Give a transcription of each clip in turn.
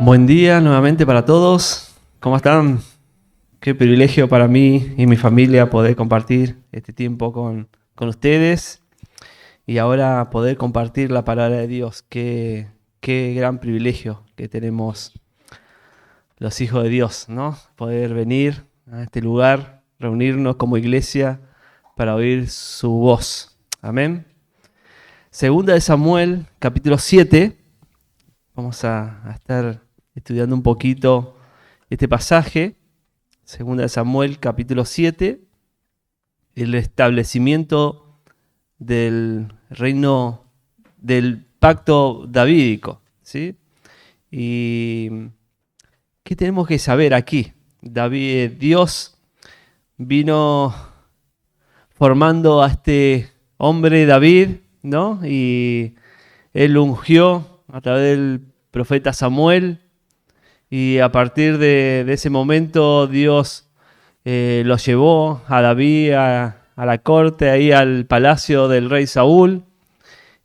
Buen día nuevamente para todos. ¿Cómo están? Qué privilegio para mí y mi familia poder compartir este tiempo con ustedes y ahora poder compartir la palabra de Dios. Qué gran privilegio que tenemos los hijos de Dios, ¿no? Poder venir a este lugar, reunirnos como iglesia para oír su voz. Amén. Segunda de Samuel, capítulo 7. Vamos a estar estudiando un poquito este pasaje. Segunda de Samuel, capítulo 7. El establecimiento del reino, del pacto davídico, ¿sí? Y ¿qué tenemos que saber aquí? Dios vino formando a este hombre David, ¿no? Y él ungió a través del profeta Samuel, y a partir de ese momento Dios lo llevó a David a la corte, ahí al palacio del rey Saúl.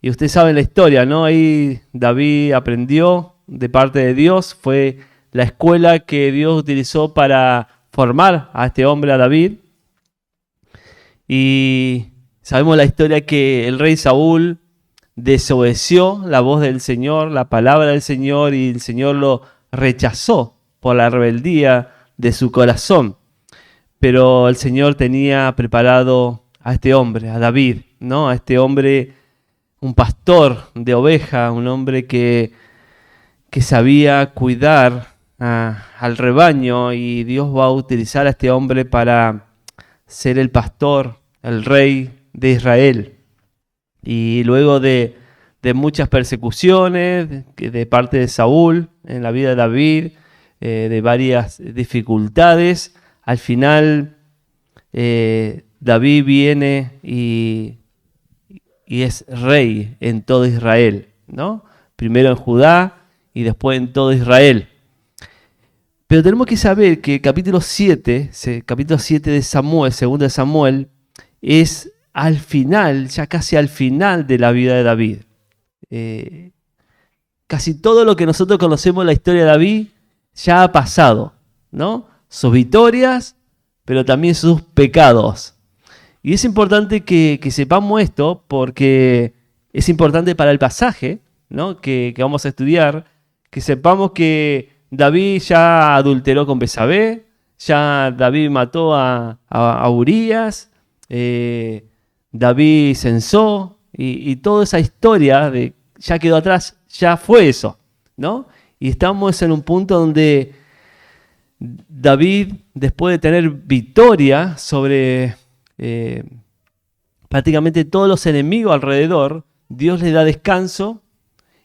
Y ustedes saben la historia, ¿no? Ahí David aprendió de parte de Dios, fue la escuela que Dios utilizó para formar a este hombre, a David. Y sabemos la historia que el rey Saúl desobedeció la voz del Señor, la palabra del Señor, y el Señor lo rechazó por la rebeldía de su corazón. Pero el Señor tenía preparado a este hombre, a David, ¿no? A este hombre, un pastor de ovejas, un hombre que sabía cuidar al rebaño, y Dios va a utilizar a este hombre para ser el pastor, el rey de Israel. Y luego de muchas persecuciones de parte de Saúl en la vida de David, de varias dificultades, al final David viene y es rey en todo Israel, ¿no? Primero en Judá y después en todo Israel. Pero tenemos que saber que el capítulo 7 de Samuel, 2 de Samuel, es al final, ya casi al final de la vida de David. Casi todo lo que nosotros conocemos en la historia de David ya ha pasado, ¿no? Sus victorias, pero también sus pecados. Y es importante que sepamos esto, porque es importante para el pasaje, ¿no? que vamos a estudiar, que sepamos que David ya adulteró con Betsabé, ya David mató a Urías, David censó, y toda esa historia ya quedó atrás, ya fue eso, ¿no? Y estamos en un punto donde David, después de tener victoria sobre prácticamente todos los enemigos alrededor, Dios le da descanso,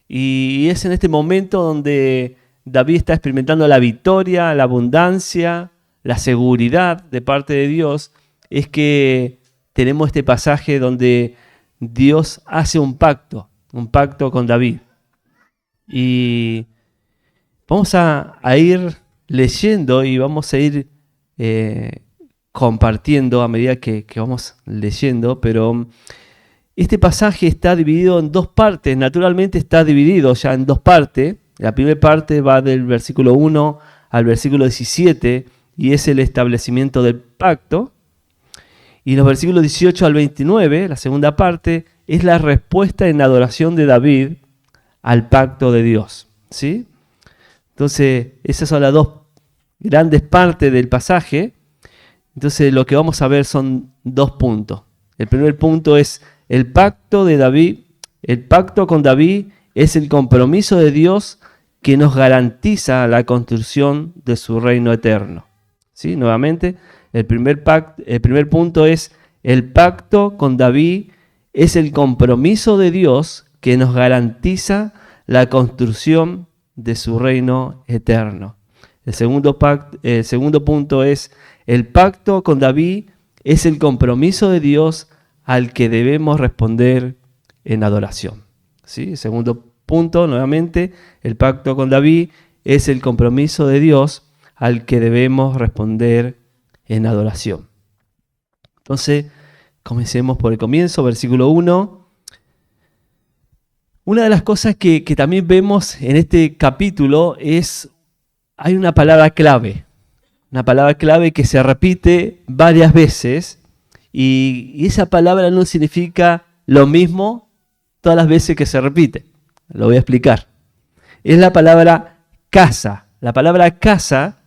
y es en este momento donde David está experimentando la victoria, la abundancia, la seguridad de parte de Dios. Es que tenemos este pasaje donde Dios hace un pacto con David. Y vamos a ir leyendo y vamos a ir compartiendo a medida que vamos leyendo, pero este pasaje está dividido en dos partes. Naturalmente está dividido ya en dos partes. La primera parte va del versículo 1 al versículo 17 y es el establecimiento del pacto. Y los versículos 18 al 29, la segunda parte, es la respuesta en adoración de David al pacto de Dios, ¿sí? Entonces, esas son las dos grandes partes del pasaje. Entonces, lo que vamos a ver son dos puntos. El primer punto es el pacto de David. El pacto con David es el compromiso de Dios que nos garantiza la construcción de su reino eterno, ¿sí? Nuevamente, el primer punto es el pacto con David es el compromiso de Dios que nos garantiza la construcción de su reino eterno. El segundo punto es el pacto con David es el compromiso de Dios al que debemos responder en adoración, ¿sí? Segundo punto, nuevamente, el pacto con David es el compromiso de Dios al que debemos responder en adoración. Entonces, comencemos por el comienzo, versículo 1. Una de las cosas que también vemos en este capítulo es, hay una palabra clave que se repite varias veces y esa palabra no significa lo mismo todas las veces que se repite. Lo voy a explicar. Es la palabra casa. La palabra casa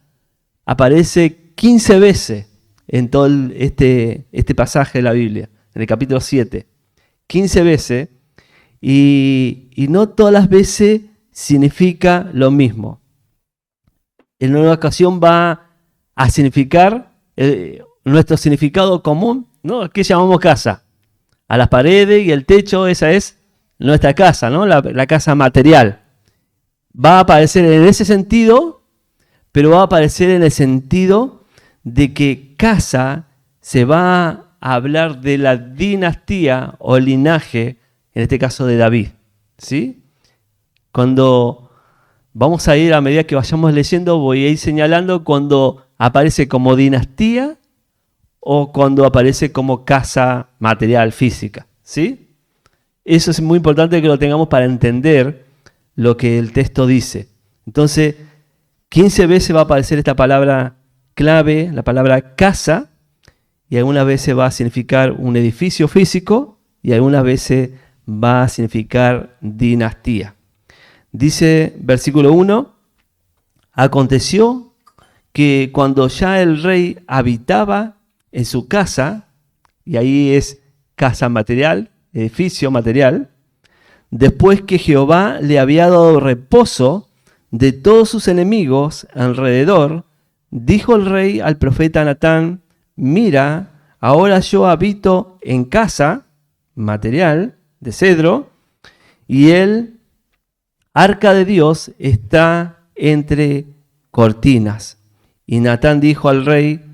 aparece 15 veces en todo este pasaje de la Biblia, en el capítulo 7. 15 veces. Y no todas las veces significa lo mismo. En una ocasión va a significar nuestro significado común, ¿no? ¿Qué llamamos casa? A las paredes y el techo, esa es nuestra casa, ¿no? La casa material. Va a aparecer en ese sentido, pero va a aparecer en el sentido de que casa se va a hablar de la dinastía o linaje, en este caso de David, ¿sí? Cuando vamos a ir, a medida que vayamos leyendo, voy a ir señalando cuando aparece como dinastía o cuando aparece como casa material, física, ¿sí? Eso es muy importante que lo tengamos para entender lo que el texto dice. Entonces, 15 veces va a aparecer esta palabra clave, la palabra casa, y algunas veces va a significar un edificio físico y algunas veces va a significar dinastía. Dice versículo 1, aconteció que cuando ya el rey habitaba en su casa, y ahí es casa material, edificio material, después que Jehová le había dado reposo de todos sus enemigos alrededor, dijo el rey al profeta Natán, mira, ahora yo habito en casa material de cedro, y el arca de Dios está entre cortinas. Y Natán dijo al rey,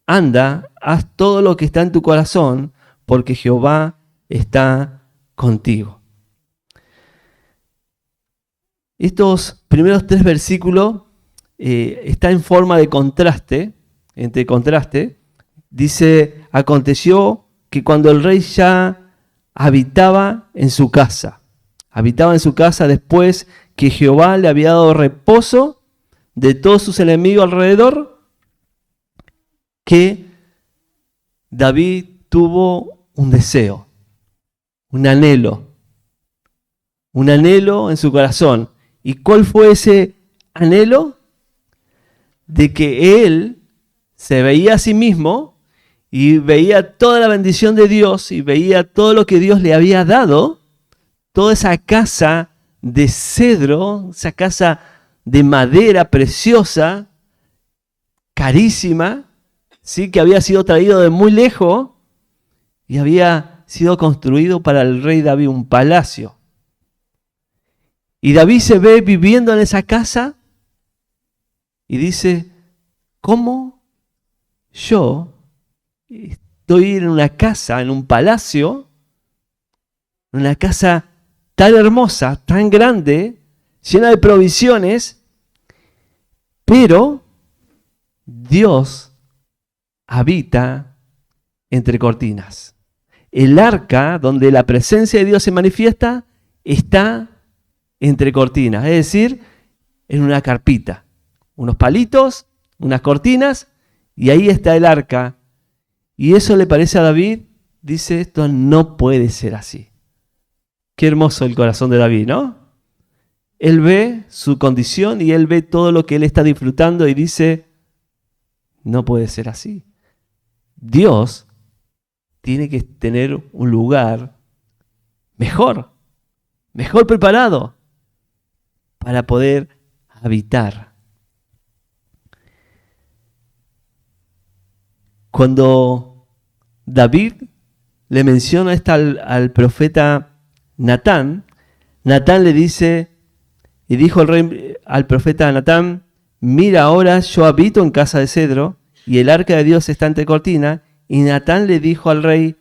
anda, haz todo lo que está en tu corazón, porque Jehová está contigo. Estos primeros 3 versículos están en forma de contraste, entre contraste. Dice, aconteció que cuando el rey ya habitaba en su casa después que Jehová le había dado reposo de todos sus enemigos alrededor, que David tuvo un deseo, un anhelo en su corazón. ¿Y cuál fue ese anhelo? De que él se veía a sí mismo y veía toda la bendición de Dios y veía todo lo que Dios le había dado, toda esa casa de cedro, esa casa de madera preciosa, carísima, ¿sí? Que había sido traído de muy lejos y había sido construido para el rey David, un palacio. Y David se ve viviendo en esa casa y dice, ¿cómo yo estoy en una casa, en un palacio, en una casa tan hermosa, tan grande, llena de provisiones, pero Dios habita entre cortinas? El arca, donde la presencia de Dios se manifiesta, está entre cortinas, es decir, en una carpita, unos palitos, unas cortinas, y ahí está el arca. Y eso le parece a David, dice, esto no puede ser así. Qué hermoso el corazón de David, ¿no? Él ve su condición y él ve todo lo que él está disfrutando y dice, no puede ser así. Dios tiene que tener un lugar mejor preparado para poder habitar. Cuando David le menciona esto al profeta Natán, Natán le dice, y dijo el rey al profeta Natán, mira, ahora yo habito en casa de cedro y el arca de Dios está entre cortinas. Y Natán le dijo al rey,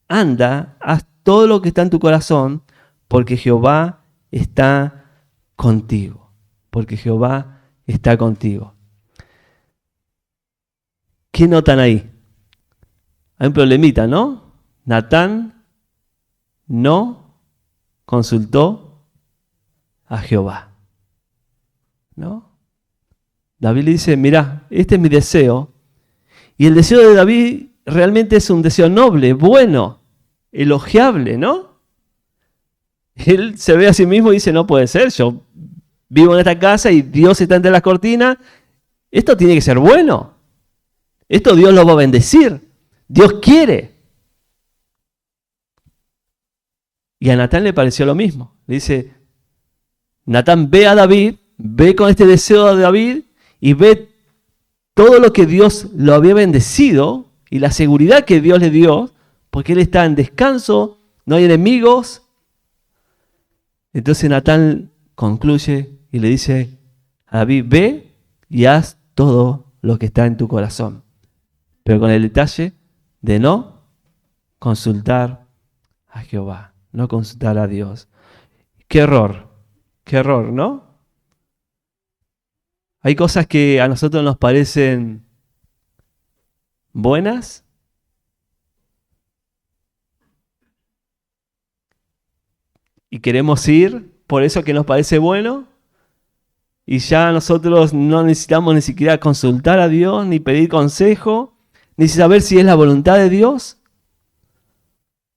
anda, haz todo lo que está en tu corazón, porque Jehová está contigo. Porque Jehová está contigo. ¿Qué notan ahí? Hay un problemita, ¿no? Natán no consultó a Jehová. ¿No? David le dice, mira, este es mi deseo. Y el deseo de David realmente es un deseo noble, bueno, elogiable, ¿no? Él se ve a sí mismo y dice, no puede ser, yo vivo en esta casa y Dios está entre las cortinas. Esto tiene que ser bueno. Esto Dios lo va a bendecir. Dios quiere. Y a Natán le pareció lo mismo. Le dice, Natán ve a David, ve con este deseo de David y ve todo lo que Dios lo había bendecido y la seguridad que Dios le dio, porque él está en descanso, no hay enemigos. Entonces Natán concluye y le dice a David, ve y haz todo lo que está en tu corazón, pero con el detalle de no consultar a Jehová, no consultar a Dios. Qué error, ¿no? Hay cosas que a nosotros nos parecen buenas y queremos ir por eso que nos parece bueno, y ya nosotros no necesitamos ni siquiera consultar a Dios, ni pedir consejo, ni saber si es la voluntad de Dios,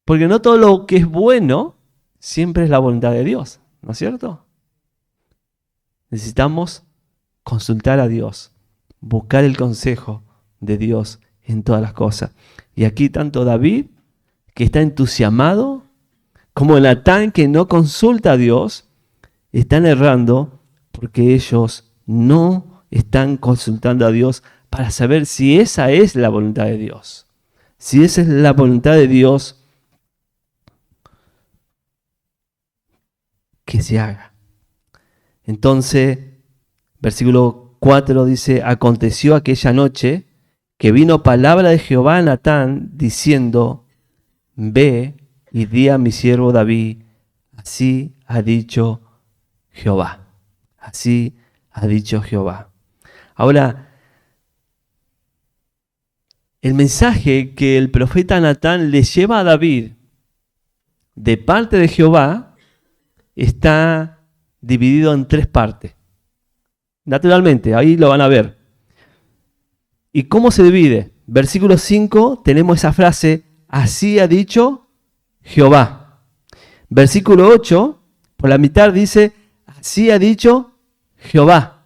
porque no todo lo que es bueno siempre es la voluntad de Dios, ¿no es cierto? Necesitamos consultar a Dios, buscar el consejo de Dios en todas las cosas. Y aquí tanto David, que está entusiasmado, como Natán, que no consulta a Dios, están errando porque ellos no están consultando a Dios para saber si esa es la voluntad de Dios. Si esa es la voluntad de Dios, que se haga. Entonces, versículo 4 dice, aconteció aquella noche que vino palabra de Jehová a Natán diciendo, ve y di a mi siervo David, así ha dicho Jehová. Así ha dicho Jehová. Ahora, el mensaje que el profeta Natán le lleva a David de parte de Jehová está dividido en 3 partes. Naturalmente, ahí lo van a ver. ¿Y cómo se divide? Versículo 5 tenemos esa frase, así ha dicho Jehová. Versículo 8, por la mitad dice, así ha dicho Jehová.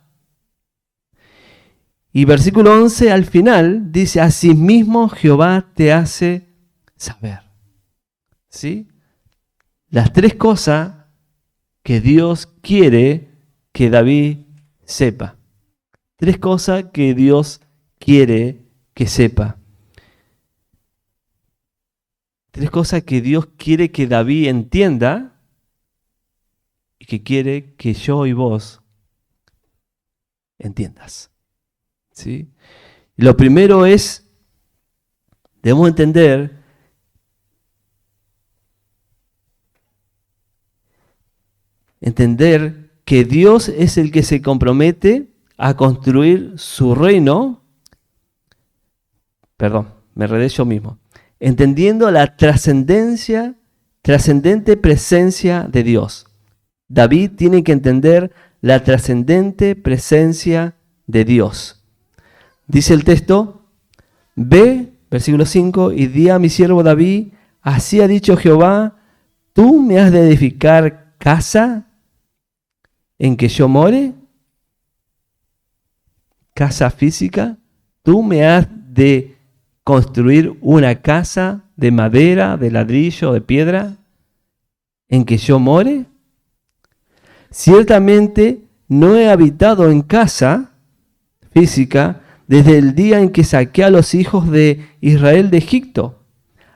Y versículo 11 al final dice, asimismo Jehová te hace saber. ¿Sí? Las 3 cosas que Dios quiere que David sepa. 3 cosas que Dios quiere que sepa. 3 cosas que Dios quiere que David entienda y que quiere que yo y vos entiendas. ¿Sí? Lo primero es, debemos entender que Dios es el que se compromete a construir su reino. Perdón, me enredé yo mismo. Entendiendo la trascendente presencia de Dios. David tiene que entender la trascendente presencia de Dios. Dice el texto, ve, versículo 5, y di a mi siervo David, así ha dicho Jehová, tú me has de edificar casa en que yo more, casa física, tú me has de construir una casa de madera, de ladrillo, de piedra, en que yo more. Ciertamente no he habitado en casa física desde el día en que saqué a los hijos de Israel de Egipto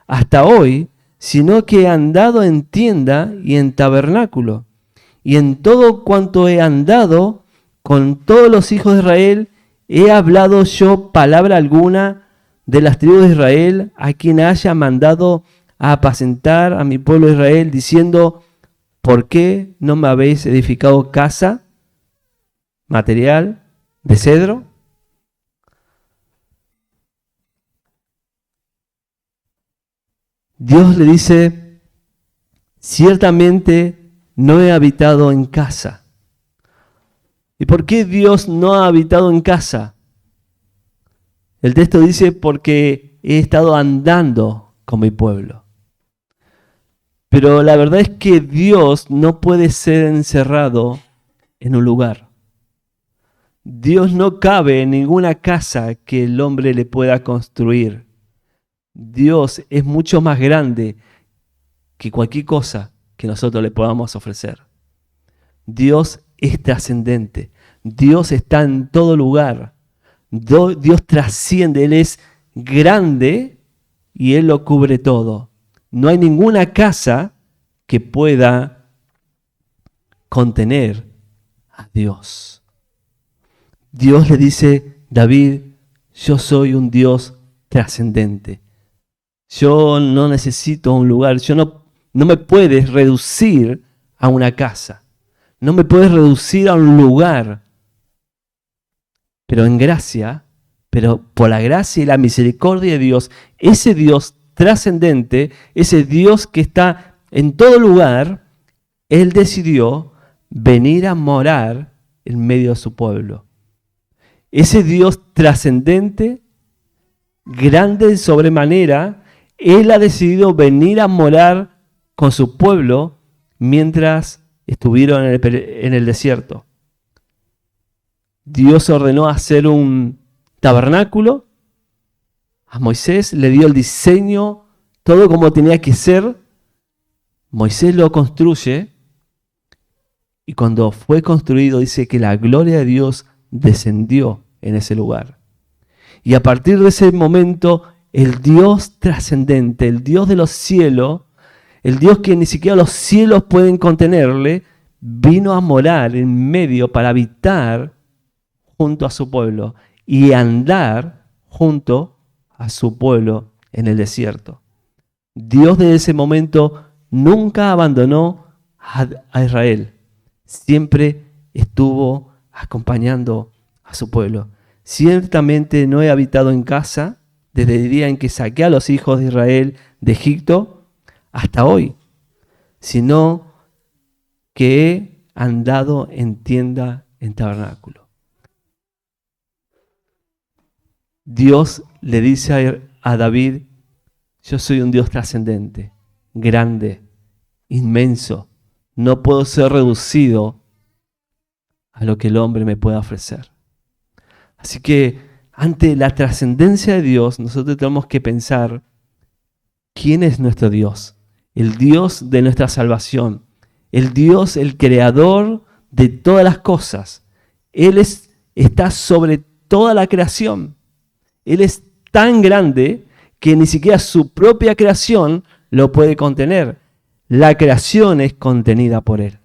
hasta hoy, sino que he andado en tienda y en tabernáculo. Y en todo cuanto he andado con todos los hijos de Israel, he hablado yo palabra alguna de las tribus de Israel, a quien haya mandado a apacentar a mi pueblo Israel, diciendo, ¿por qué no me habéis edificado casa, material, de cedro? Dios le dice, ciertamente no he habitado en casa. ¿Y por qué Dios no ha habitado en casa? El texto dice, porque he estado andando con mi pueblo. Pero la verdad es que Dios no puede ser encerrado en un lugar. Dios no cabe en ninguna casa que el hombre le pueda construir. Dios es mucho más grande que cualquier cosa que nosotros le podamos ofrecer. Dios es trascendente. Dios está en todo lugar. Dios trasciende. Él es grande y Él lo cubre todo. No hay ninguna casa que pueda contener a Dios. Dios le dice, David, yo soy un Dios trascendente. Yo no necesito un lugar. No me puedes reducir a una casa. No me puedes reducir a un lugar. Pero en gracia, pero por la gracia y la misericordia de Dios, ese Dios trascendente, ese Dios que está en todo lugar, Él decidió venir a morar en medio de su pueblo. Ese Dios trascendente, grande de sobremanera, Él ha decidido venir a morar con su pueblo mientras estuvieron en el desierto. Dios ordenó hacer un tabernáculo. A Moisés le dio el diseño, todo como tenía que ser. Moisés lo construye y cuando fue construido dice que la gloria de Dios descendió en ese lugar. Y a partir de ese momento, el Dios trascendente, el Dios de los cielos, el Dios que ni siquiera los cielos pueden contenerle, vino a morar en medio para habitar junto a su pueblo y andar junto a su pueblo en el desierto. Dios desde ese momento nunca abandonó a Israel. Siempre estuvo acompañando a su pueblo. Ciertamente no he habitado en casa desde el día en que saqué a los hijos de Israel de Egipto hasta hoy, sino que he andado en tienda, en tabernáculo. Dios le dice a David, yo soy un Dios trascendente, grande, inmenso. No puedo ser reducido a lo que el hombre me pueda ofrecer. Así que ante la trascendencia de Dios, nosotros tenemos que pensar, ¿quién es nuestro Dios? El Dios de nuestra salvación. El Dios, el creador de todas las cosas. Él está sobre toda la creación. Él es tan grande que ni siquiera su propia creación lo puede contener. La creación es contenida por Él.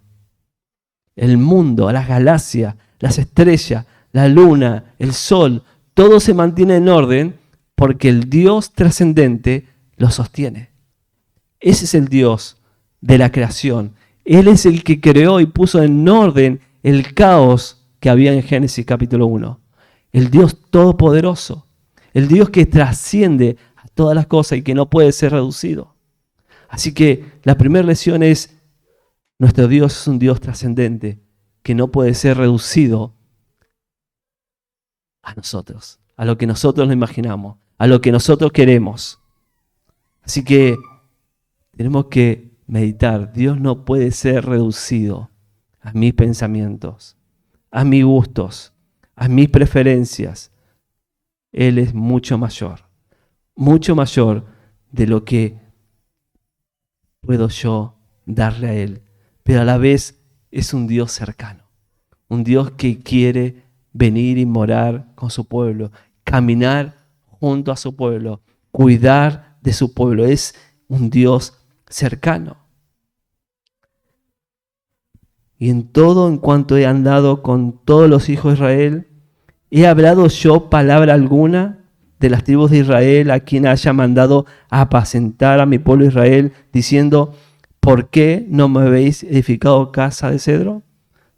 El mundo, las galaxias, las estrellas, la luna, el sol, todo se mantiene en orden porque el Dios trascendente lo sostiene. Ese es el Dios de la creación. Él es el que creó y puso en orden el caos que había en Génesis capítulo 1. El Dios todopoderoso. El Dios que trasciende a todas las cosas y que no puede ser reducido. Así que la primera lección es, nuestro Dios es un Dios trascendente que no puede ser reducido a nosotros, a lo que nosotros lo imaginamos, a lo que nosotros queremos. Así que tenemos que meditar. Dios no puede ser reducido a mis pensamientos, a mis gustos, a mis preferencias. Él es mucho mayor de lo que puedo yo darle a Él. Pero a la vez es un Dios cercano, un Dios que quiere venir y morar con su pueblo, caminar junto a su pueblo, cuidar de su pueblo. Es un Dios cercano. Y en todo, en cuanto he andado con todos los hijos de Israel, ¿he hablado yo palabra alguna de las tribus de Israel a quien haya mandado a apacentar a mi pueblo Israel, diciendo, ¿por qué no me habéis edificado casa de cedro?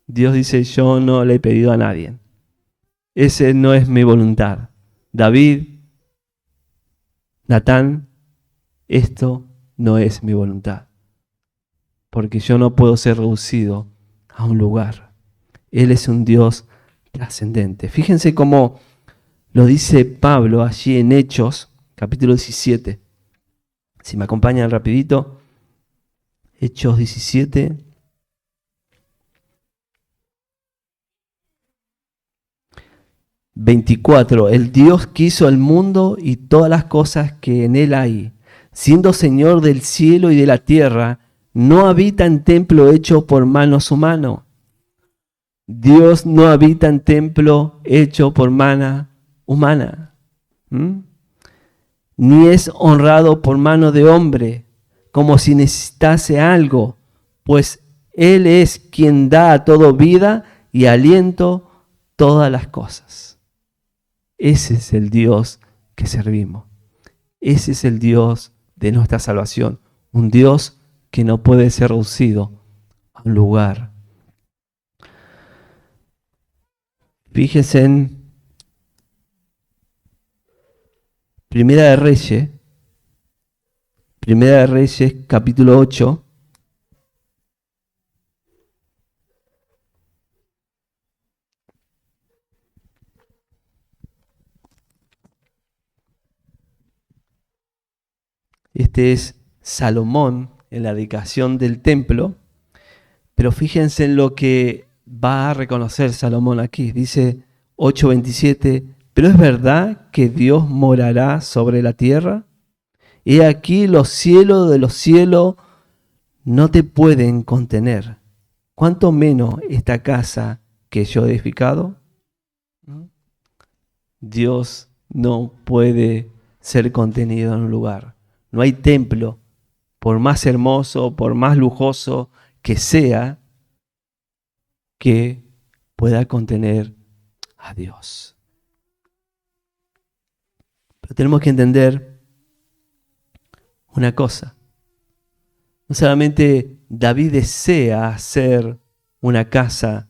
Dios dice, yo no le he pedido a nadie. Ese no es mi voluntad. David, Natán, esto no es mi voluntad. porque yo no puedo ser reducido a un lugar. Él es un Dios trascendente. Fíjense cómo lo dice Pablo allí en Hechos, capítulo 17. Si me acompañan rapidito, Hechos 17. ...24... el Dios que hizo el mundo y todas las cosas que en él hay, siendo Señor del cielo y de la tierra, no habita en templo hecho por manos humanas. Dios no habita en templo hecho por mano humana. Ni es honrado por mano de hombre, como si necesitase algo, pues Él es quien da a todo vida y aliento todas las cosas. Ese es el Dios que servimos. Ese es el Dios de nuestra salvación. Un Dios que no puede ser reducido a un lugar. Fíjense en Primera de Reyes, capítulo 8. Este es Salomón en la dedicación del templo, pero fíjense en lo que va a reconocer Salomón aquí. Dice 8:27, ¿pero es verdad que Dios morará sobre la tierra? He aquí los cielos de los cielos no te pueden contener. ¿Cuánto menos esta casa que yo he edificado? Dios no puede ser contenido en un lugar. No hay templo, por más hermoso, por más lujoso que sea, que pueda contener a Dios. Pero tenemos que entender una cosa. No solamente David desea hacer una casa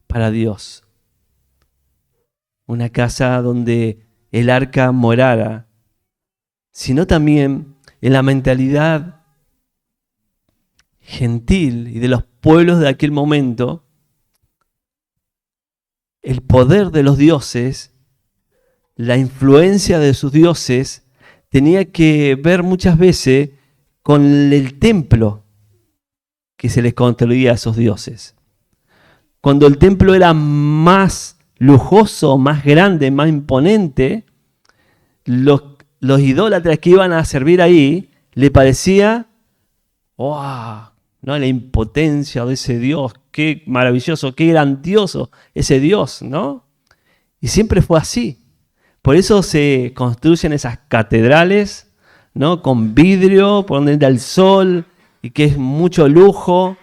para Dios, una casa donde el arca morara, sino también en la mentalidad gentil y de los pueblos de aquel momento, el poder de los dioses, la influencia de sus dioses, tenía que ver muchas veces con el templo que se les construía a esos dioses. Cuando el templo era más lujoso, más grande, más imponente, los idólatras que iban a servir ahí, le parecía, ¡wow!, ¿no?, la impotencia de ese Dios, qué maravilloso, qué grandioso ese Dios, ¿no? Y siempre fue así. Por eso se construyen esas catedrales, ¿no?, con vidrio, por donde entra el sol, y que es mucho lujo.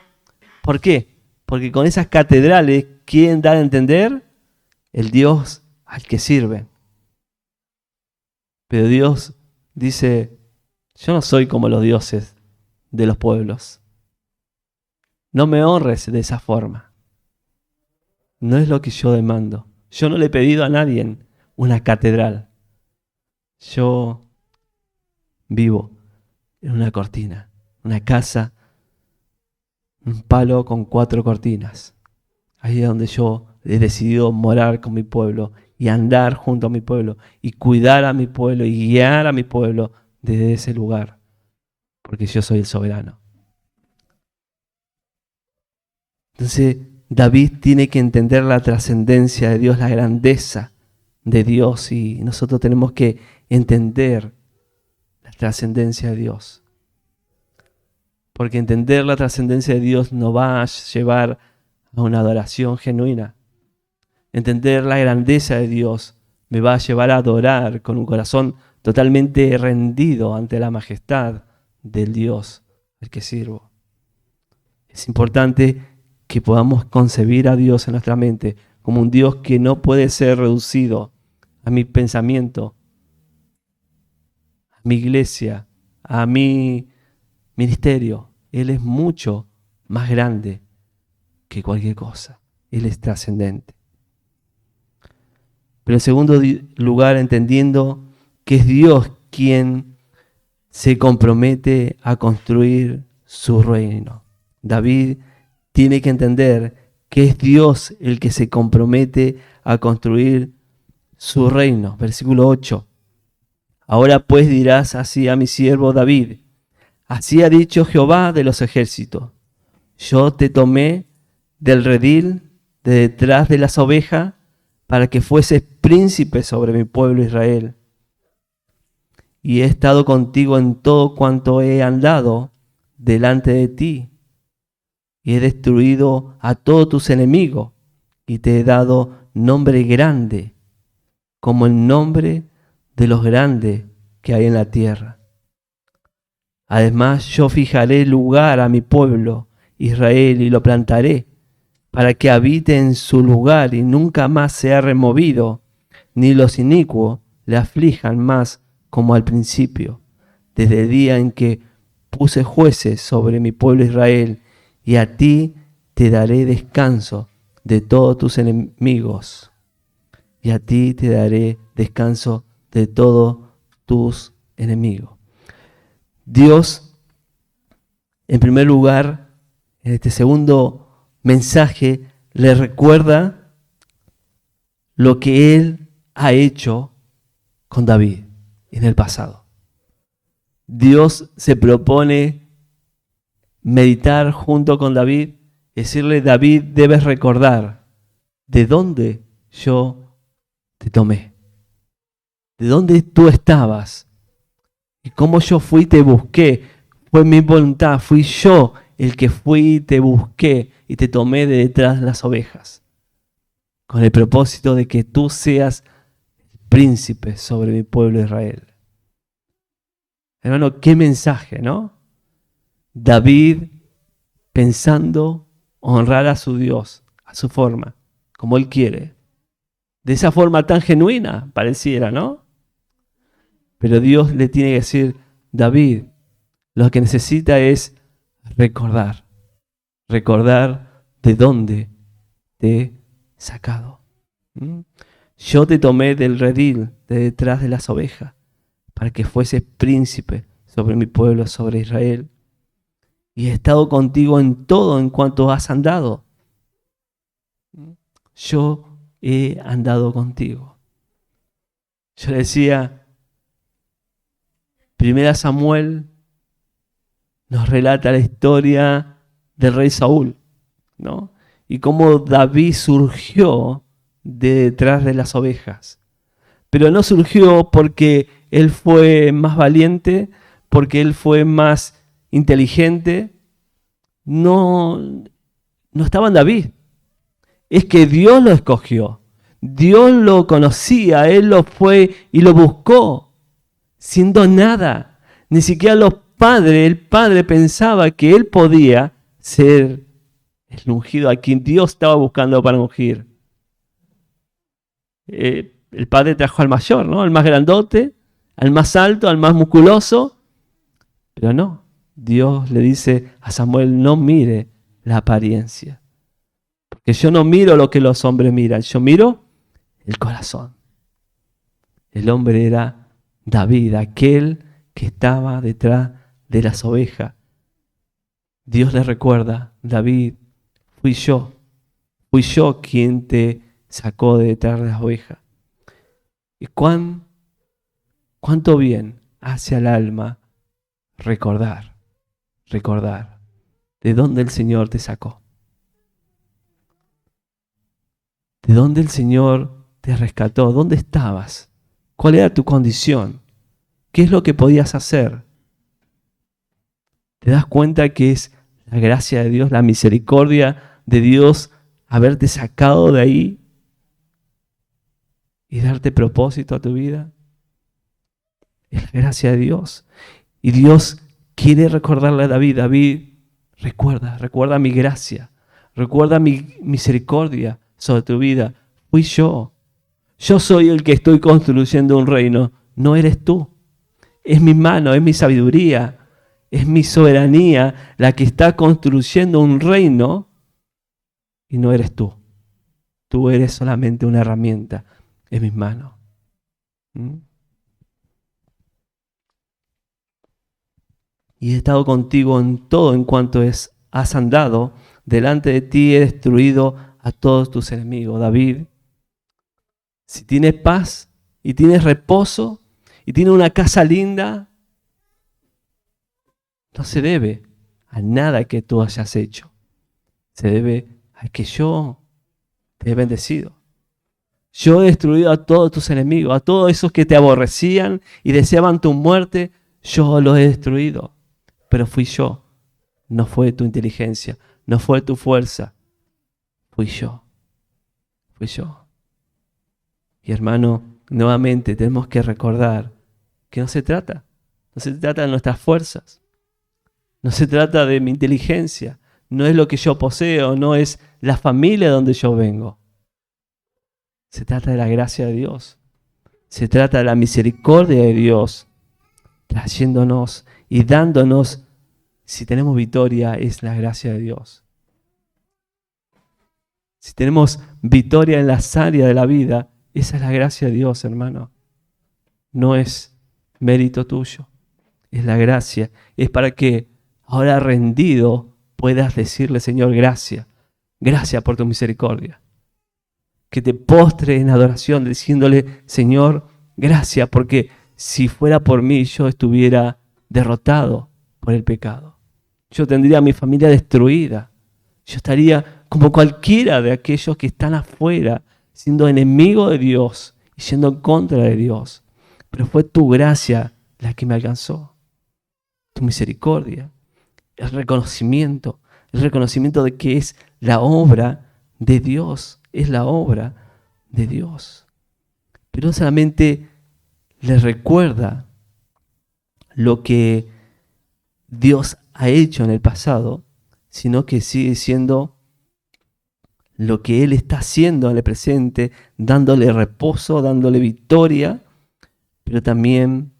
¿Por qué? Porque con esas catedrales quieren dar a entender el Dios al que sirven. Pero Dios dice, yo no soy como los dioses de los pueblos. No me honres de esa forma. No es lo que yo demando. Yo no le he pedido a nadie una catedral. Yo vivo en una cortina, una casa, un palo con 4 cortinas. Ahí es donde yo he decidido morar con mi pueblo y andar junto a mi pueblo y cuidar a mi pueblo y guiar a mi pueblo desde ese lugar, porque yo soy el soberano. Entonces David tiene que entender la trascendencia de Dios, la grandeza de Dios, y nosotros tenemos que entender la trascendencia de Dios. Porque entender la trascendencia de Dios nos va a llevar a una adoración genuina. Entender la grandeza de Dios me va a llevar a adorar con un corazón totalmente rendido ante la majestad del Dios al que sirvo. Es importante que podamos concebir a Dios en nuestra mente como un Dios que no puede ser reducido a mi pensamiento, a mi iglesia, a mi ministerio. Él es mucho más grande que cualquier cosa. Él es trascendente. Pero en segundo lugar, entendiendo que es Dios quien se compromete a construir su reino. David tiene que entender que es Dios el que se compromete a construir su reino. Versículo 8. Ahora pues dirás así a mi siervo David: así ha dicho Jehová de los ejércitos: yo te tomé del redil de detrás de las ovejas para que fueses príncipe sobre mi pueblo Israel. Y he estado contigo en todo cuanto he andado delante de ti. Y he destruido a todos tus enemigos y te he dado nombre grande, como el nombre de los grandes que hay en la tierra. Además, yo fijaré lugar a mi pueblo Israel y lo plantaré para que habite en su lugar y nunca más sea removido, ni los inicuos le aflijan más como al principio, desde el día en que puse jueces sobre mi pueblo Israel, y a ti te daré descanso de todos tus enemigos, y a ti te daré descanso de todos tus enemigos. Dios, en primer lugar, en este segundo mensaje, le recuerda lo que Él ha hecho con David en el pasado. Dios se propone meditar junto con David, decirle: David, debes recordar de dónde yo te tomé, de dónde tú estabas y cómo yo fui y te busqué. Fue mi voluntad, fui yo el que fui y te busqué y te tomé de detrás de las ovejas, con el propósito de que tú seas príncipe sobre mi pueblo Israel. Hermano, qué mensaje, ¿no? David pensando honrar a su Dios, a su forma, como él quiere. De esa forma tan genuina, pareciera, ¿no? Pero Dios le tiene que decir: David, lo que necesita es recordar de dónde te he sacado. Yo te tomé del redil, de detrás de las ovejas, para que fueses príncipe sobre mi pueblo, sobre Israel. Y he estado contigo en todo en cuanto has andado. Yo he andado contigo. Yo decía, 1 Samuel nos relata la historia del rey Saúl, ¿no? Y cómo David surgió de detrás de las ovejas. Pero no surgió porque él fue más valiente, porque él fue más inteligente. No estaba en David. Es que Dios lo escogió. Dios lo conocía, Él lo fue y lo buscó, siendo nada. Ni siquiera el padre pensaba que él podía ser el ungido a quien Dios estaba buscando para ungir. El padre trajo al mayor, ¿no? Al más grandote, al más alto, al más musculoso. Pero no, Dios le dice a Samuel: no mire la apariencia. Porque yo no miro lo que los hombres miran, yo miro el corazón. El hombre era David, aquel que estaba detrás de las ovejas. Dios le recuerda: David, fui yo quien te sacó de detrás de las ovejas. Y cuánto bien hace al alma recordar de dónde el Señor te sacó, de dónde el Señor te rescató, dónde estabas, cuál era tu condición, qué es lo que podías hacer. ¿Te das cuenta que es la gracia de Dios, la misericordia de Dios haberte sacado de ahí y darte propósito a tu vida? Es la gracia de Dios. Y Dios quiere recordarle a David: David, recuerda mi gracia, recuerda mi misericordia sobre tu vida. Fui yo. Yo soy el que estoy construyendo un reino, no eres tú. Es mi mano, es mi sabiduría, es mi soberanía la que está construyendo un reino y no eres tú. Tú eres solamente una herramienta en mis manos. Y he estado contigo en todo en cuanto has andado, delante de ti he destruido a todos tus enemigos. David, si tienes paz y tienes reposo y tienes una casa linda, no se debe a nada que tú hayas hecho. Se debe a que yo te he bendecido. Yo he destruido a todos tus enemigos, a todos esos que te aborrecían y deseaban tu muerte. Yo los he destruido. Pero fui yo. No fue tu inteligencia, no fue tu fuerza. Fui yo. Fui yo. Y hermano, nuevamente tenemos que recordar que no se trata de nuestras fuerzas. No se trata de mi inteligencia. No es lo que yo poseo, no es la familia de donde yo vengo. Se trata de la gracia de Dios. Se trata de la misericordia de Dios, trayéndonos y dándonos. Si tenemos victoria, es la gracia de Dios. Si tenemos victoria en las áreas de la vida, esa es la gracia de Dios, hermano. No es mérito tuyo, es la gracia. Es para que ahora rendido puedas decirle, Señor, gracias. Gracias por tu misericordia. Que te postres en adoración diciéndole, Señor, gracias, porque si fuera por mí yo estuviera derrotado por el pecado. Yo tendría a mi familia destruida. Yo estaría como cualquiera de aquellos que están afuera, siendo enemigo de Dios y yendo en contra de Dios. Pero fue tu gracia la que me alcanzó. Tu misericordia. El reconocimiento de que es la obra de Dios. Es la obra de Dios. Pero no solamente les recuerda lo que Dios ha hecho en el pasado, sino que sigue siendo lo que Él está haciendo en el presente, dándole reposo, dándole victoria, pero también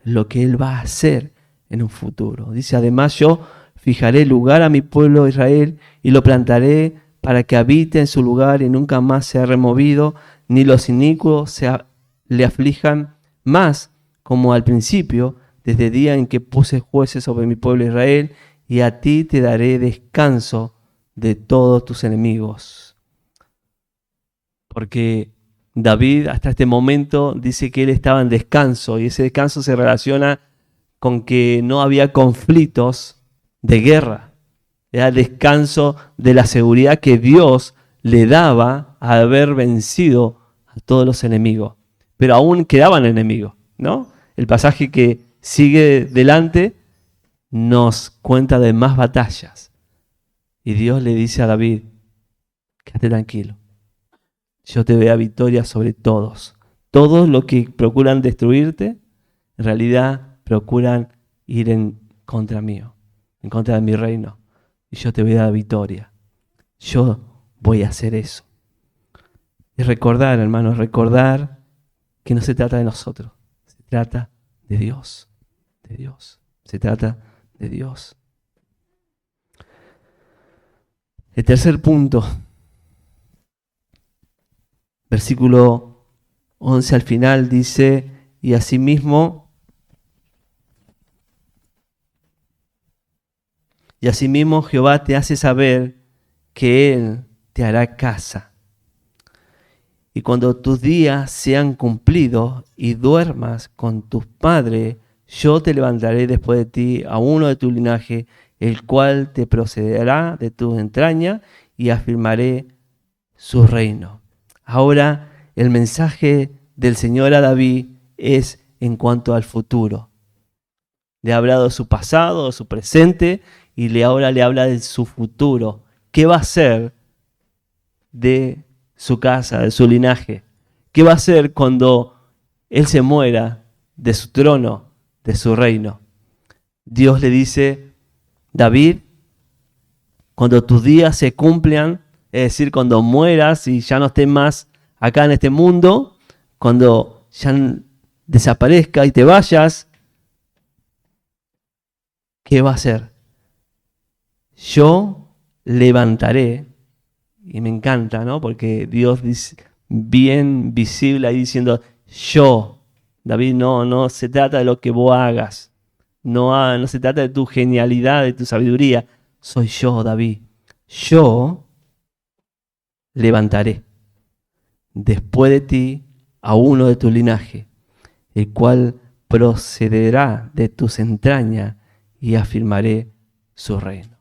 lo que Él va a hacer en un futuro. Dice, además yo fijaré lugar a mi pueblo Israel y lo plantaré para que habite en su lugar y nunca más sea removido, ni los inicuos le aflijan más, como al principio, desde el día en que puse jueces sobre mi pueblo Israel, y a ti te daré descanso de todos tus enemigos. Porque David hasta este momento dice que él estaba en descanso, y ese descanso se relaciona con que no había conflictos de guerra. Era el descanso de la seguridad que Dios le daba al haber vencido a todos los enemigos. Pero aún quedaban enemigos, ¿no? El pasaje que sigue delante nos cuenta de más batallas. Y Dios le dice a David, quédate tranquilo. Yo te voy a dar victoria sobre todos. Todos los que procuran destruirte, en realidad procuran ir en contra mío, en contra de mi reino. Y yo te voy a dar victoria. Yo voy a hacer eso. Y recordar, hermanos, recordar que no se trata de nosotros. Se trata de Dios. De Dios. Se trata de Dios. El tercer punto. Versículo 11 al final dice, y asimismo Jehová te hace saber que Él te hará casa. Y cuando tus días sean cumplidos y duermas con tus padres, yo te levantaré después de ti a uno de tu linaje, el cual te procederá de tus entrañas y afirmaré su reino. Ahora el mensaje del Señor a David es en cuanto al futuro. Le ha hablado de su pasado, de su presente, y ahora le habla de su futuro. ¿Qué va a ser de su casa, de su linaje? ¿Qué va a ser cuando Él se muera de su trono, de su reino? Dios le dice, David, cuando tus días se cumplan, es decir, cuando mueras y ya no estés más acá en este mundo, cuando ya desaparezca y te vayas, ¿qué va a hacer? Yo levantaré, y me encanta, ¿no? Porque Dios dice bien visible ahí diciendo, yo, David, no se trata de lo que vos hagas, no se trata de tu genialidad, de tu sabiduría, soy yo, David. Yo levantaré después de ti a uno de tu linaje, el cual procederá de tus entrañas y afirmaré su reino.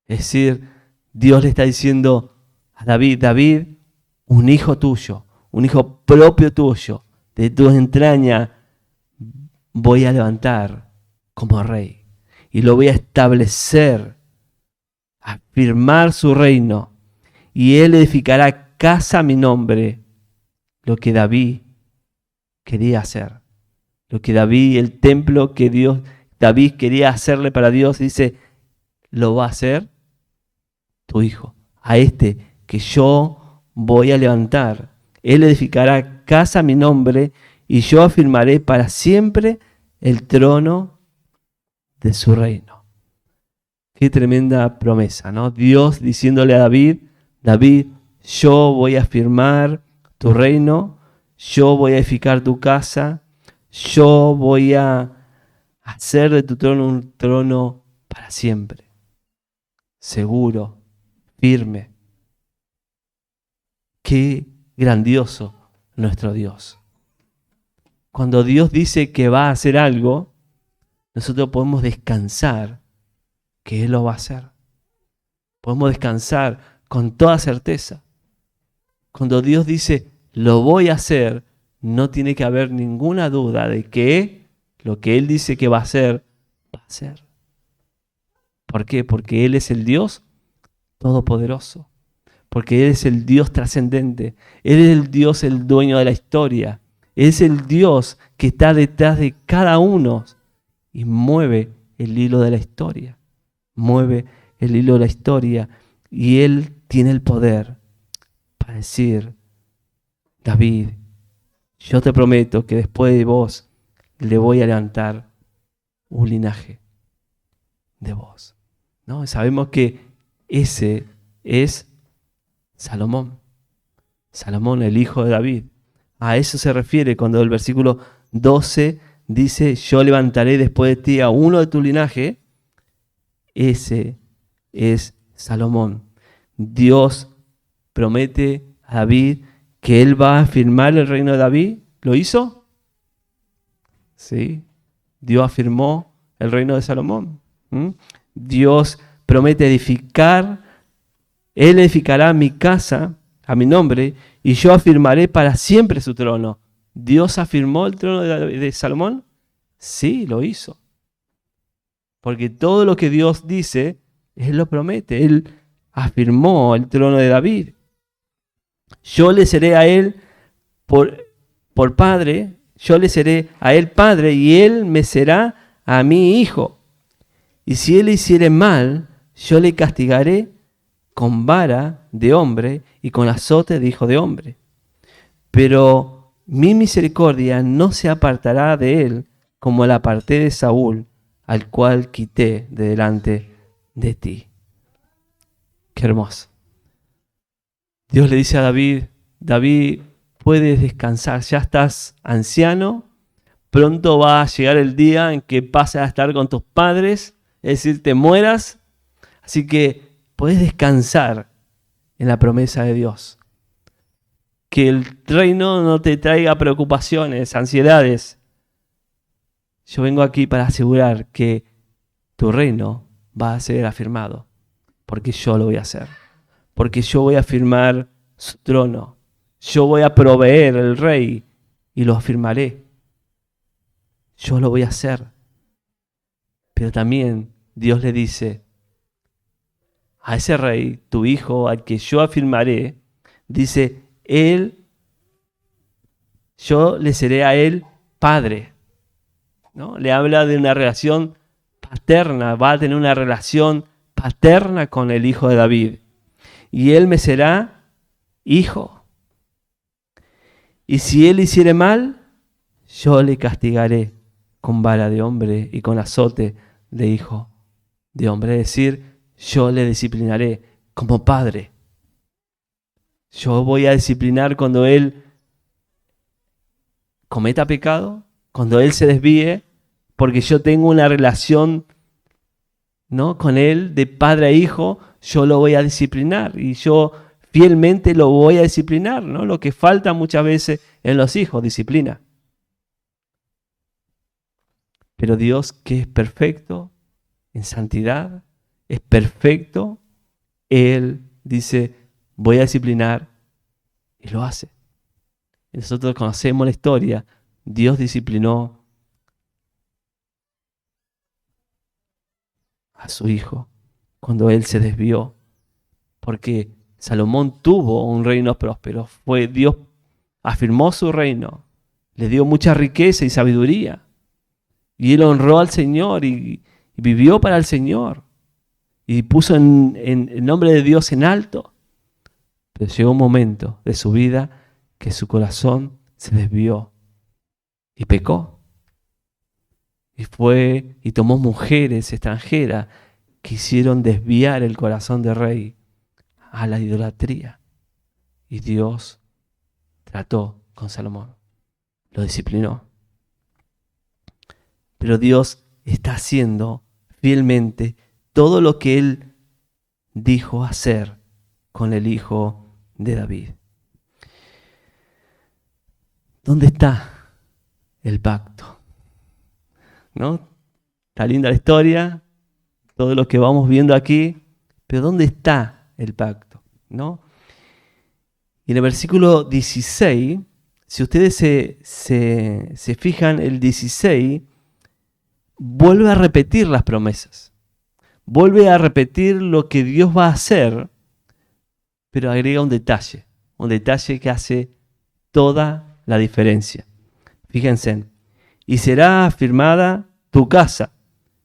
Es decir, Dios le está diciendo a David, David, un hijo tuyo, un hijo propio tuyo, de tus entrañas, voy a levantar como rey y lo voy a establecer, afirmar su reino, y él edificará casa a mi nombre, lo que David quería hacer, lo que David, el templo que David quería hacerle para Dios, dice, lo va a hacer tu hijo, a este que yo voy a levantar. Él edificará casa a mi nombre y yo afirmaré para siempre el trono de su reino. Qué tremenda promesa, ¿no? Dios diciéndole a David, David, yo voy a afirmar tu reino, yo voy a edificar tu casa, yo voy a hacer de tu trono un trono para siempre, seguro, firme. Qué grandioso nuestro Dios. Cuando Dios dice que va a hacer algo, nosotros podemos descansar que Él lo va a hacer. Podemos descansar con toda certeza. Cuando Dios dice, lo voy a hacer, no tiene que haber ninguna duda de que lo que Él dice que va a hacer, va a ser. ¿Por qué? Porque Él es el Dios todopoderoso. Porque Él es el Dios trascendente. Él es el Dios, el dueño de la historia. Él es el Dios que está detrás de cada uno y mueve el hilo de la historia. Mueve el hilo de la historia. Y Él tiene el poder para decir, David, yo te prometo que después de vos le voy a levantar un linaje de vos. ¿No? Sabemos que ese es Salomón. Salomón, el hijo de David. A eso se refiere cuando el versículo 12 dice, yo levantaré después de ti a uno de tu linaje. Ese es Salomón. Dios promete a David que él va a afirmar el reino de David. ¿Lo hizo? Sí. Dios afirmó el reino de Salomón. Dios promete edificar. Él edificará mi casa a mi nombre y yo afirmaré para siempre su trono. ¿Dios afirmó el trono de Salomón? Sí, lo hizo. Porque todo lo que Dios dice, Él lo promete. Él afirmó el trono de David. Yo le seré a Él por padre, yo le seré a Él padre y Él me será a mí hijo. Y si Él hiciere mal, yo le castigaré con vara de hombre y con azote de hijo de hombre. Pero mi misericordia no se apartará de él como la aparté de Saúl, al cual quité de delante de ti. Qué hermoso. Dios le dice a David, David, puedes descansar, ya estás anciano, pronto va a llegar el día en que pases a estar con tus padres, es decir, te mueras, así que puedes descansar en la promesa de Dios. Que el reino no te traiga preocupaciones, ansiedades. Yo vengo aquí para asegurar que tu reino va a ser afirmado, porque yo lo voy a hacer. Porque yo voy a afirmar su trono. Yo voy a proveer el rey y lo afirmaré. Yo lo voy a hacer. Pero también Dios le dice, a ese rey, tu hijo, al que yo afirmaré, dice, yo le seré a él padre. ¿No? Le habla de una relación paterna, va a tener una relación paterna con el hijo de David. Y él me será hijo. Y si él hiciere mal, yo le castigaré con vara de hombre y con azote de hijo de hombre. Es decir, yo le disciplinaré como padre. Yo voy a disciplinar cuando él cometa pecado, cuando él se desvíe, porque yo tengo una relación ¿no? Con él, de padre a hijo, yo lo voy a disciplinar y yo fielmente lo voy a disciplinar, ¿no? Lo que falta muchas veces en los hijos, disciplina. Pero Dios, que es perfecto en santidad, es perfecto, Él dice, voy a disciplinar y lo hace. Y nosotros conocemos la historia, Dios disciplinó a su hijo cuando él se desvió, porque Salomón tuvo un reino próspero, Dios afirmó su reino, le dio mucha riqueza y sabiduría, y él honró al Señor y vivió para el Señor, y puso en el nombre de Dios en alto. Pero llegó un momento de su vida que su corazón se desvió y pecó. Y fue y tomó mujeres extranjeras que hicieron desviar el corazón del rey a la idolatría. Y Dios trató con Salomón, lo disciplinó. Pero Dios está haciendo fielmente todo lo que Él dijo hacer con el hijo de David. ¿Dónde está el pacto? ¿No? Está linda la historia, todo lo que vamos viendo aquí, pero ¿dónde está el pacto? ¿No? Y en el versículo 16, si ustedes se fijan, el 16 vuelve a repetir las promesas, vuelve a repetir lo que Dios va a hacer, pero agrega un detalle que hace toda la diferencia. Fíjense, y será afirmada tu casa.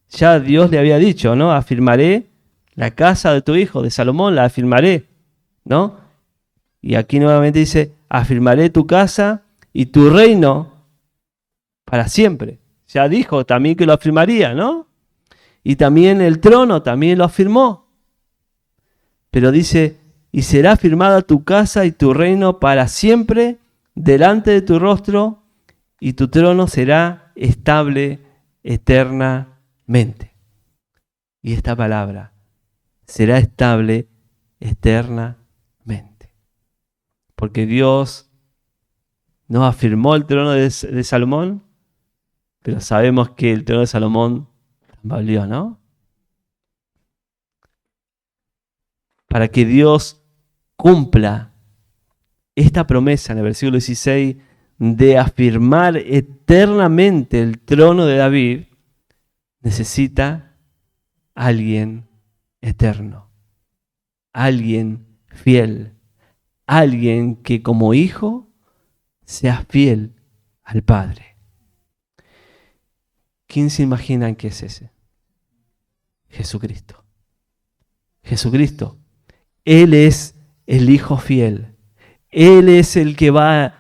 Ya Dios le había dicho, ¿no? Afirmaré la casa de tu hijo, de Salomón, la afirmaré, ¿no? Y aquí nuevamente dice, afirmaré tu casa y tu reino para siempre. Ya dijo también que lo afirmaría, ¿no? Y también el trono también lo afirmó. Pero dice, y será afirmada tu casa y tu reino para siempre delante de tu rostro, y tu trono será estable eternamente. Y esta palabra, será estable eternamente. Porque Dios no afirmó el trono de Salomón, pero sabemos que el trono de Salomón valió, ¿no? Para que Dios cumpla esta promesa en el versículo 16 de afirmar eternamente el trono de David, necesita alguien eterno, alguien fiel, alguien que como hijo sea fiel al Padre. ¿Quién se imaginan que es ese? Jesucristo. Jesucristo. Él es el Hijo fiel. Él es el que va a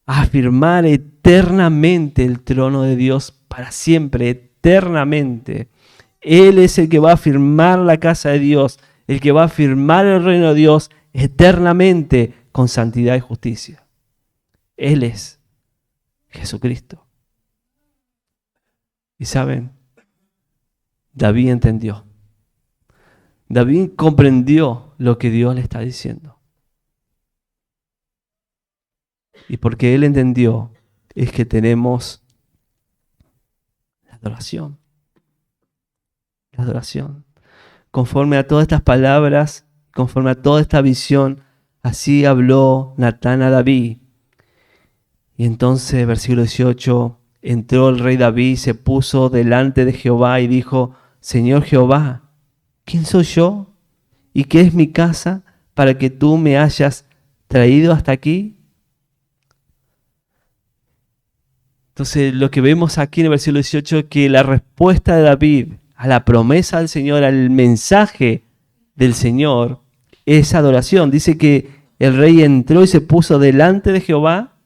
afirmar eternamente el trono de Dios para siempre, eternamente. Él es el que va a afirmar la casa de Dios, el que va a afirmar el reino de Dios eternamente con santidad y justicia. Él es Jesucristo. Y saben, David entendió. David comprendió lo que Dios le está diciendo. Y porque él entendió, es que tenemos la adoración. La adoración. Conforme a todas estas palabras, conforme a toda esta visión, así habló Natán a David. Y entonces, versículo 18, entró el rey David, se puso delante de Jehová y dijo, Señor Jehová, ¿quién soy yo? ¿Y qué es mi casa para que tú me hayas traído hasta aquí? Entonces, lo que vemos aquí en el versículo 18 es que la respuesta de David a la promesa del Señor, al mensaje del Señor, es adoración. Dice que el rey entró y se puso delante de Jehová,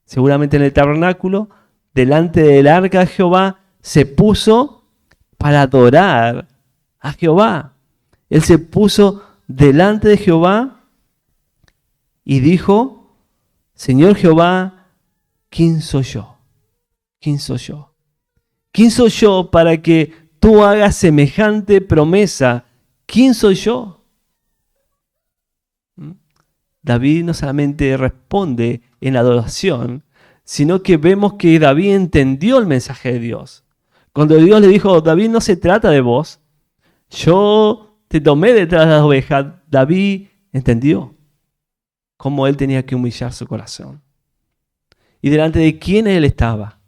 seguramente en el tabernáculo, delante del arca de Jehová, se puso para adorar a Jehová. Él se puso delante de Jehová y dijo, Señor Jehová, ¿quién soy yo? ¿Quién soy yo? ¿Quién soy yo para que tú hagas semejante promesa, ¿quién soy yo? David no solamente responde en adoración, sino que vemos que David entendió el mensaje de Dios. Cuando Dios le dijo, David, no se trata de vos, yo te tomé detrás de las ovejas, David entendió cómo él tenía que humillar su corazón. Y delante de quién él estaba.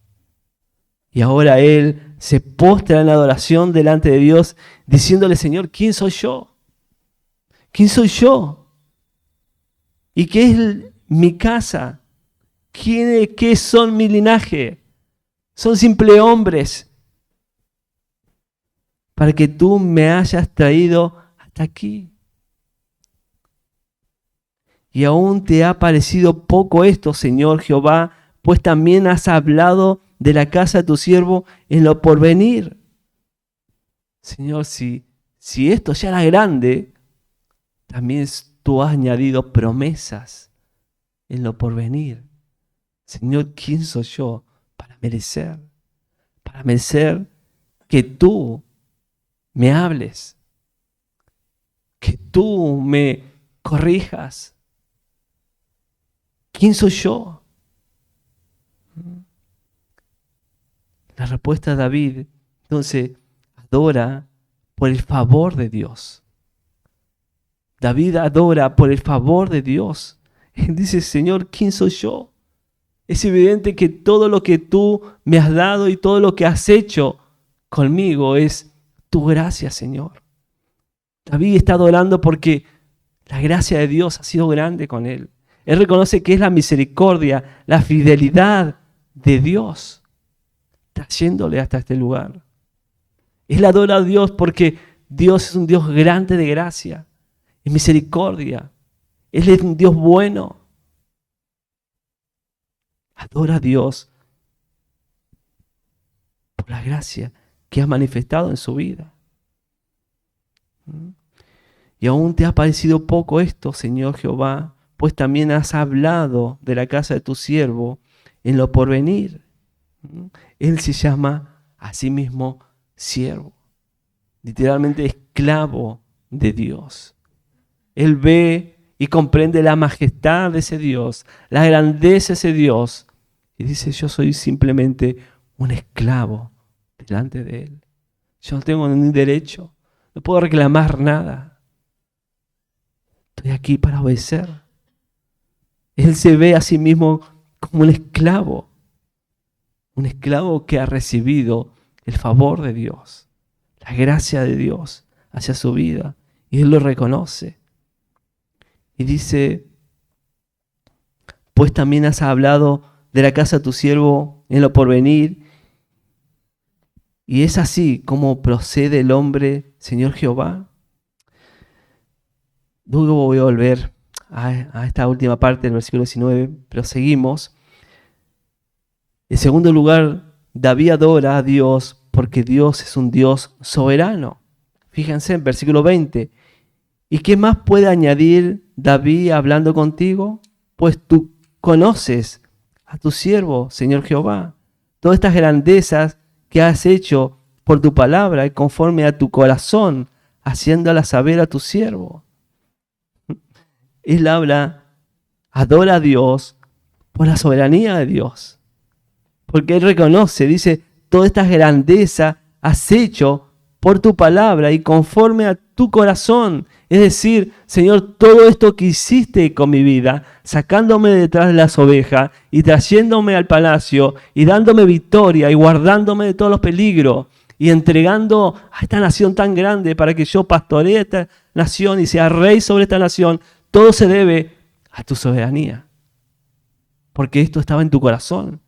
Y ahora él se postra en adoración delante de Dios, diciéndole, Señor, ¿quién soy yo? ¿Quién soy yo? ¿Y qué es mi casa? ¿Qué son mi linaje? Son simples hombres. Para que tú me hayas traído hasta aquí. Y aún te ha parecido poco esto, Señor Jehová, pues también has hablado de la casa de tu siervo en lo porvenir. Señor, si esto ya era grande, también tú has añadido promesas en lo porvenir. Señor, ¿quién soy yo para merecer? Para merecer que tú me hables, que tú me corrijas. ¿Quién soy yo? La respuesta de David, entonces, adora por el favor de Dios. David adora por el favor de Dios. Él dice, Señor, ¿quién soy yo? Es evidente que todo lo que tú me has dado y todo lo que has hecho conmigo es tu gracia, Señor. David está adorando porque la gracia de Dios ha sido grande con él. Él reconoce que es la misericordia, la fidelidad de Dios trayéndole hasta este lugar. Él adora a Dios porque Dios es un Dios grande de gracia y misericordia. Él es un Dios bueno. Adora a Dios por la gracia que ha manifestado en su vida. Y aún te ha parecido poco esto, Señor Jehová, pues también has hablado de la casa de tu siervo en lo porvenir. Él se llama a sí mismo siervo, literalmente esclavo de Dios. Él ve y comprende la majestad de ese Dios, la grandeza de ese Dios, y dice, yo soy simplemente un esclavo delante de Él. Yo no tengo ningún derecho, no puedo reclamar nada. Estoy aquí para obedecer. Él se ve a sí mismo como un esclavo que ha recibido el favor de Dios, la gracia de Dios hacia su vida, y Él lo reconoce. Y dice, pues también has hablado de la casa de tu siervo en lo porvenir, y es así como procede el hombre, Señor Jehová. Luego voy a volver a esta última parte del versículo 19, pero seguimos. En segundo lugar, David adora a Dios porque Dios es un Dios soberano. Fíjense en versículo 20. ¿Y qué más puede añadir David hablando contigo? Pues tú conoces a tu siervo, Señor Jehová, todas estas grandezas que has hecho por tu palabra y conforme a tu corazón, haciéndolas saber a tu siervo. Él adora a Dios por la soberanía de Dios. Porque Él reconoce, dice, toda esta grandeza has hecho por tu palabra y conforme a tu corazón. Es decir, Señor, todo esto que hiciste con mi vida, sacándome detrás de las ovejas y trayéndome al palacio y dándome victoria y guardándome de todos los peligros y entregando a esta nación tan grande para que yo pastoree esta nación y sea rey sobre esta nación, todo se debe a tu soberanía. Porque esto estaba en tu corazón.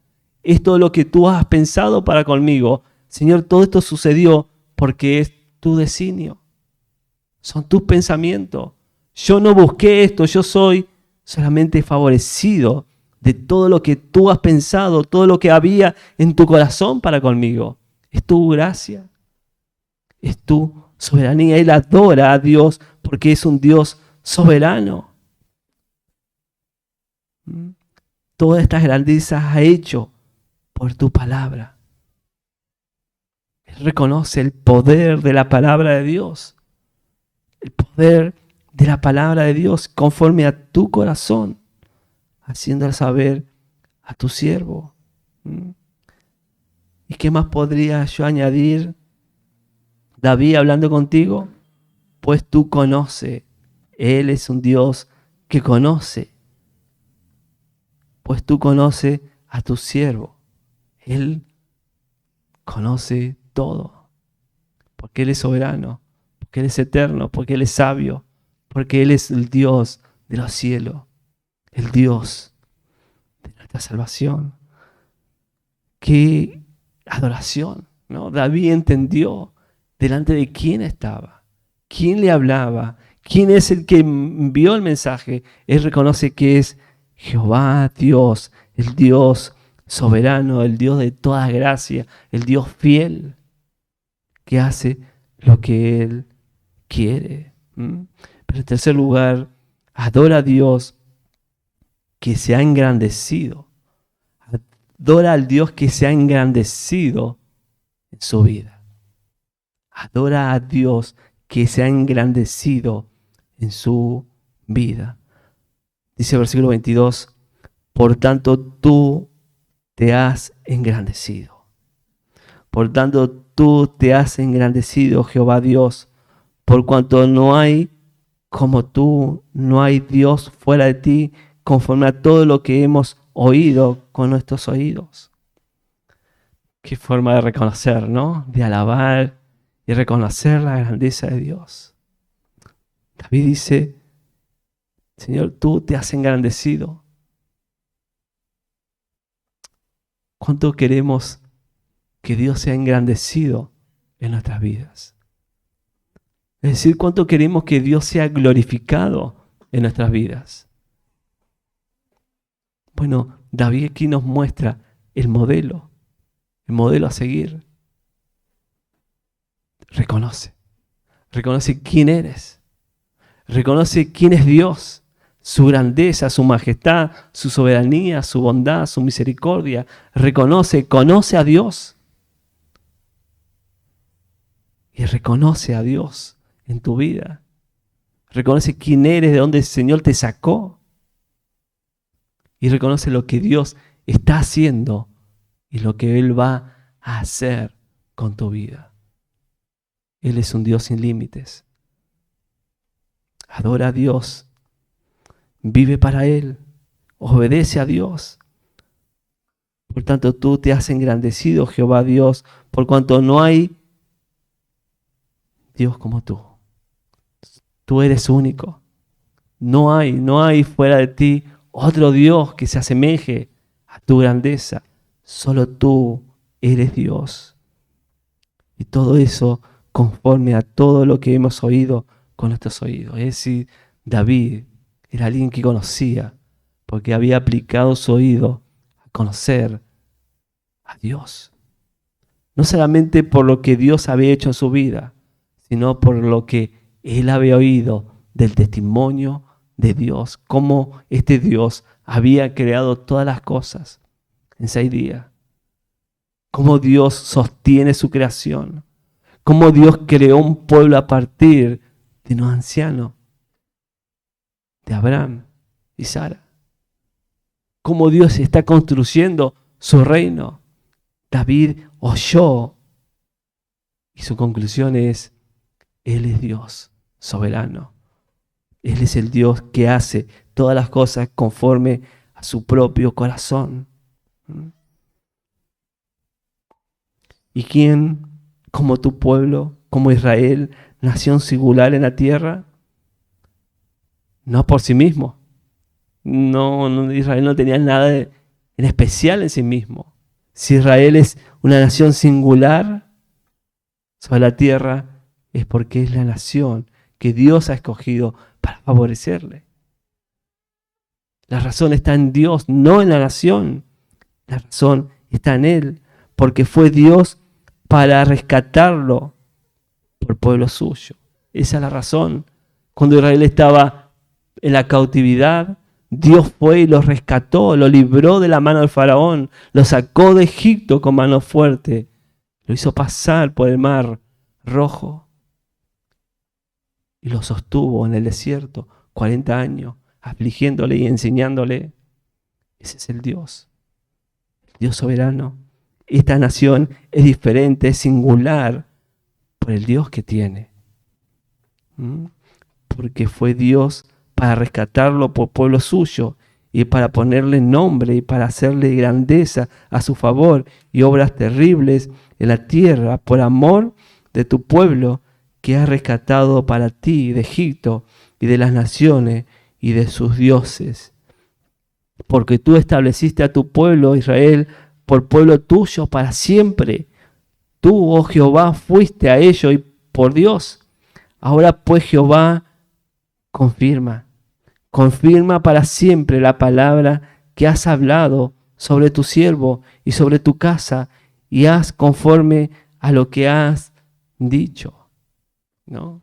Esto es lo que tú has pensado para conmigo. Señor, todo esto sucedió porque es tu designio. Son tus pensamientos. Yo no busqué esto, yo soy solamente favorecido de todo lo que tú has pensado, todo lo que había en tu corazón para conmigo. Es tu gracia, es tu soberanía. Él adora a Dios porque es un Dios soberano. Todas estas grandezas ha hecho por tu palabra. Él reconoce el poder de la palabra de Dios. El poder de la palabra de Dios conforme a tu corazón, haciéndole saber a tu siervo. ¿Y qué más podría yo añadir? David hablando contigo, pues tú conoces. Él es un Dios que conoce. Pues tú conoces a tu siervo. Él conoce todo. Porque Él es soberano. Porque Él es eterno. Porque Él es sabio. Porque Él es el Dios de los cielos. El Dios de nuestra salvación. Qué adoración, ¿no? David entendió delante de quién estaba, quién le hablaba, quién es el que envió el mensaje. Él reconoce que es Jehová Dios, el Dios soberano, el Dios de toda gracia, el Dios fiel, que hace lo que Él quiere. Pero en tercer lugar, adora a Dios que se ha engrandecido. Adora al Dios que se ha engrandecido en su vida. Adora a Dios que se ha engrandecido en su vida. Dice el versículo 22, por tanto tú te has engrandecido. Por tanto tú te has engrandecido, Jehová Dios, por cuanto no hay como tú, no hay Dios fuera de ti, conforme a todo lo que hemos oído con nuestros oídos. Qué forma de reconocer, ¿no? De alabar y reconocer la grandeza de Dios. David dice, Señor, tú te has engrandecido. ¿Cuánto queremos que Dios sea engrandecido en nuestras vidas? Es decir, ¿cuánto queremos que Dios sea glorificado en nuestras vidas? Bueno, David aquí nos muestra el modelo a seguir. Reconoce quién eres, reconoce quién es Dios, su grandeza, su majestad, su soberanía, su bondad, su misericordia. Conoce a Dios y reconoce a Dios en tu vida. Reconoce quién eres, de dónde el Señor te sacó. Y reconoce lo que Dios está haciendo y lo que Él va a hacer con tu vida. Él es un Dios sin límites. Adora a Dios. Vive para Él. Obedece a Dios. Por tanto, tú te has engrandecido, Jehová Dios, por cuanto no hay Dios como tú. Tú eres único. No hay fuera de ti otro Dios que se asemeje a tu grandeza. Solo tú eres Dios. Y todo eso conforme a todo lo que hemos oído con nuestros oídos. Es decir, David era alguien que conocía, porque había aplicado su oído a conocer a Dios. No solamente por lo que Dios había hecho en su vida, sino por lo que él había oído del testimonio de Dios, cómo este Dios había creado todas las cosas en 6 días, cómo Dios sostiene su creación, cómo Dios creó un pueblo a partir de unos ancianos, de Abraham y Sara, cómo Dios está construyendo su reino. David oyó y su conclusión es: Él es Dios soberano. Él es el Dios que hace todas las cosas conforme a su propio corazón. ¿Y quién, como tu pueblo, como Israel, nación singular en la tierra? No por sí mismo. No, Israel no tenía nada en especial en sí mismo. Si Israel es una nación singular sobre la tierra, es porque es la nación que Dios ha escogido para favorecerle. La razón está en Dios, no en la nación. La razón está en Él, porque fue Dios para rescatarlo por pueblo suyo. Esa es la razón. Cuando Israel estaba en la cautividad, Dios fue y lo rescató, lo libró de la mano del faraón, lo sacó de Egipto con mano fuerte, Lo hizo pasar por el mar Rojo y lo sostuvo en el desierto 40 años, afligiéndole y enseñándole. Ese es el Dios soberano. Esta nación es diferente, es singular por el Dios que tiene. Porque fue Dios para rescatarlo por pueblo suyo y para ponerle nombre y para hacerle grandeza a su favor y obras terribles en la tierra por amor de tu pueblo que has rescatado para ti de Egipto y de las naciones y de sus dioses. Porque tú estableciste a tu pueblo Israel por pueblo tuyo para siempre. Tú, oh Jehová, fuiste a ellos y por Dios. Ahora pues Jehová, confirma para siempre la palabra que has hablado sobre tu siervo y sobre tu casa, y haz conforme a lo que has dicho. ¿No?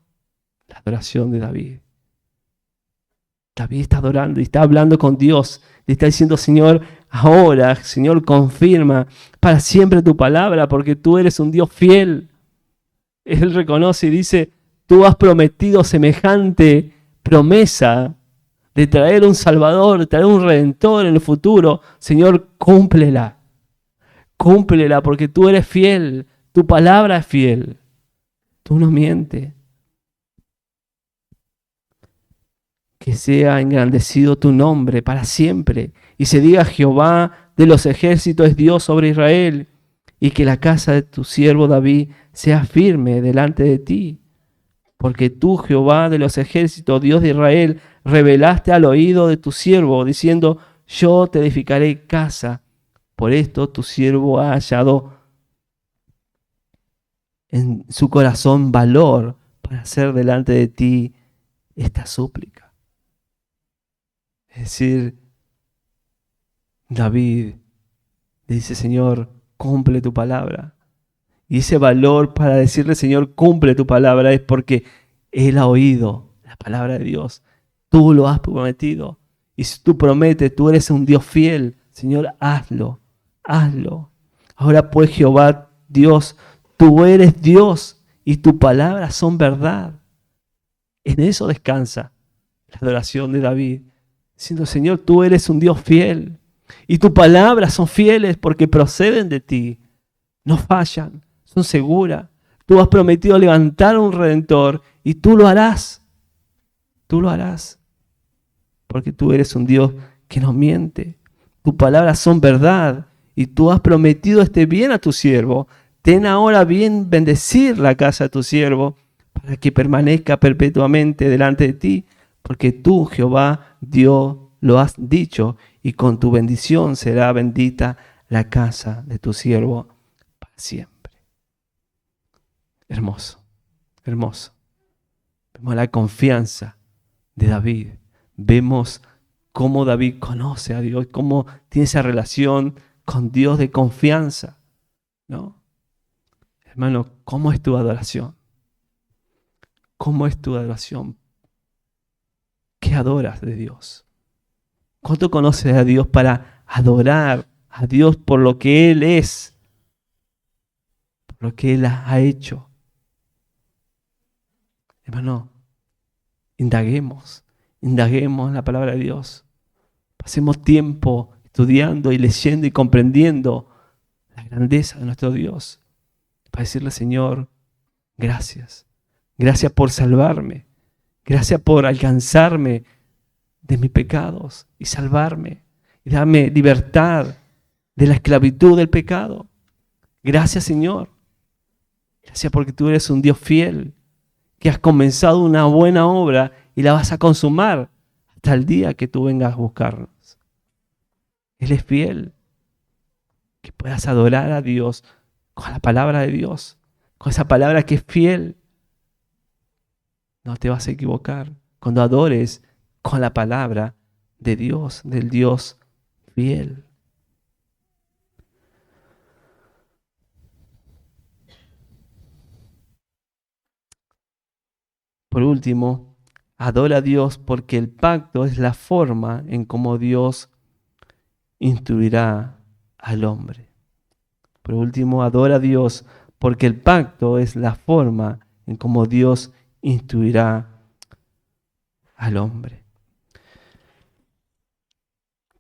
La adoración de David. David está adorando y está hablando con Dios. Le está diciendo, Señor, ahora, Señor, confirma para siempre tu palabra, porque tú eres un Dios fiel. Él reconoce y dice, tú has prometido semejante promesa de traer un Salvador, de traer un Redentor en el futuro. Señor, cúmplela. Cúmplela porque tú eres fiel. Tu palabra es fiel. Tú no mientes. Que sea engrandecido tu nombre para siempre. Y se diga, Jehová de los ejércitos es Dios sobre Israel. Y que la casa de tu siervo David sea firme delante de ti. Porque tú, Jehová de los ejércitos, Dios de Israel, revelaste al oído de tu siervo, diciendo, yo te edificaré casa. Por esto tu siervo ha hallado en su corazón valor para hacer delante de ti esta súplica. Es decir, David le dice, Señor, cumple tu palabra. Y ese valor para decirle, Señor, cumple tu palabra, es porque Él ha oído la palabra de Dios. Tú lo has prometido. Y si tú prometes, tú eres un Dios fiel. Señor, hazlo, hazlo. Ahora pues, Jehová, Dios, tú eres Dios y tus palabras son verdad. En eso descansa la adoración de David. Diciendo, Señor, tú eres un Dios fiel. Y tus palabras son fieles porque proceden de ti. No fallan, son seguras. Tú has prometido levantar un Redentor y tú lo harás. Tú lo harás. Porque tú eres un Dios que no miente. Tus palabras son verdad y tú has prometido este bien a tu siervo. Ten ahora bien bendecir la casa de tu siervo para que permanezca perpetuamente delante de ti. Porque tú, Jehová, Dios, lo has dicho, y con tu bendición será bendita la casa de tu siervo para siempre. Hermoso, hermoso. Vemos la confianza de David. Vemos cómo David conoce a Dios, cómo tiene esa relación con Dios de confianza, ¿no? Hermano, ¿cómo es tu adoración? ¿Cómo es tu adoración? ¿Qué adoras de Dios? ¿Cuánto conoces a Dios para adorar a Dios por lo que Él es? Por lo que Él ha hecho. Hermano, indaguemos en la palabra de Dios. Pasemos tiempo estudiando y leyendo y comprendiendo la grandeza de nuestro Dios. Para decirle, Señor, gracias. Gracias por salvarme. Gracias por alcanzarme de mis pecados y salvarme y darme libertad de la esclavitud del pecado. Gracias, Señor. Gracias porque tú eres un Dios fiel, que has comenzado una buena obra y la vas a consumar hasta el día que tú vengas a buscarnos. Él es fiel. Que puedas adorar a Dios con la palabra de Dios, con esa palabra que es fiel. No te vas a equivocar cuando adores con la palabra de Dios, del Dios fiel. Por último, adora a Dios porque el pacto es la forma en cómo Dios instruirá al hombre. Por último, adora a Dios porque el pacto es la forma en cómo Dios instruirá al hombre.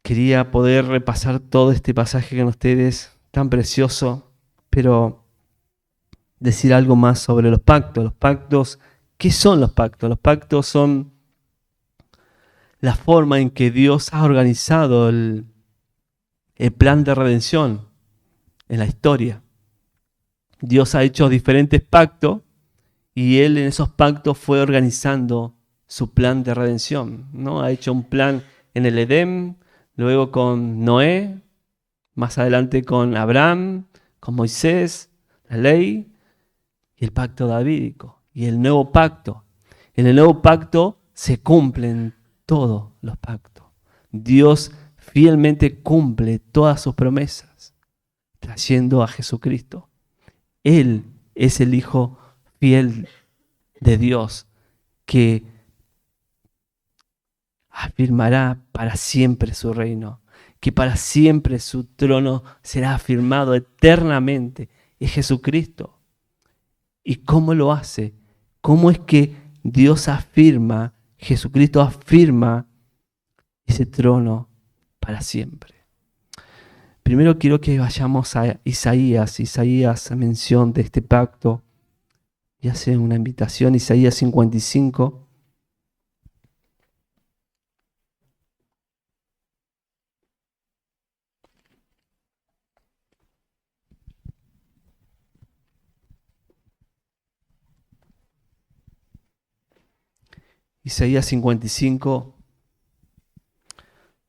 Quería poder repasar todo este pasaje con ustedes, tan precioso, pero decir algo más sobre los pactos. Los pactos, ¿qué son los pactos? Los pactos son la forma en que Dios ha organizado el plan de redención en la historia. Dios ha hecho diferentes pactos y Él en esos pactos fue organizando su plan de redención, ¿no? Ha hecho un plan en el Edén, luego con Noé, más adelante con Abraham, con Moisés, la ley y el pacto davídico. Y el nuevo pacto. En el nuevo pacto se cumplen todos los pactos. Dios fielmente cumple todas sus promesas, trayendo a Jesucristo. Él es el Hijo fiel de Dios que afirmará para siempre su reino, que para siempre su trono será afirmado eternamente. Es Jesucristo. ¿Y cómo lo hace? ¿Cómo es que Dios afirma, Jesucristo afirma ese trono para siempre? Primero quiero que vayamos a Isaías. Isaías hace mención de este pacto y hace una invitación. Isaías 55. Isaías 55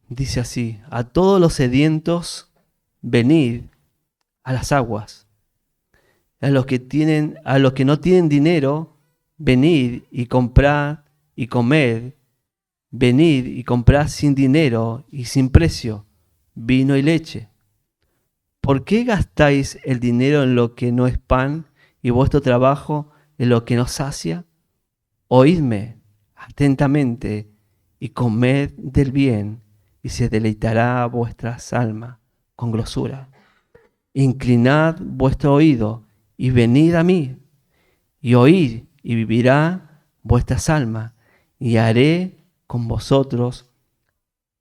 dice así: a todos los sedientos, venid a las aguas. A los que no tienen dinero, venid y comprad y comed. Venid y comprad sin dinero y sin precio vino y leche. ¿Por qué gastáis el dinero en lo que no es pan y vuestro trabajo en lo que no sacia? Oídme atentamente y comed del bien, y se deleitará vuestras almas con grosura. Inclinad vuestro oído y venid a mí, y oíd y vivirá vuestras almas, y haré con vosotros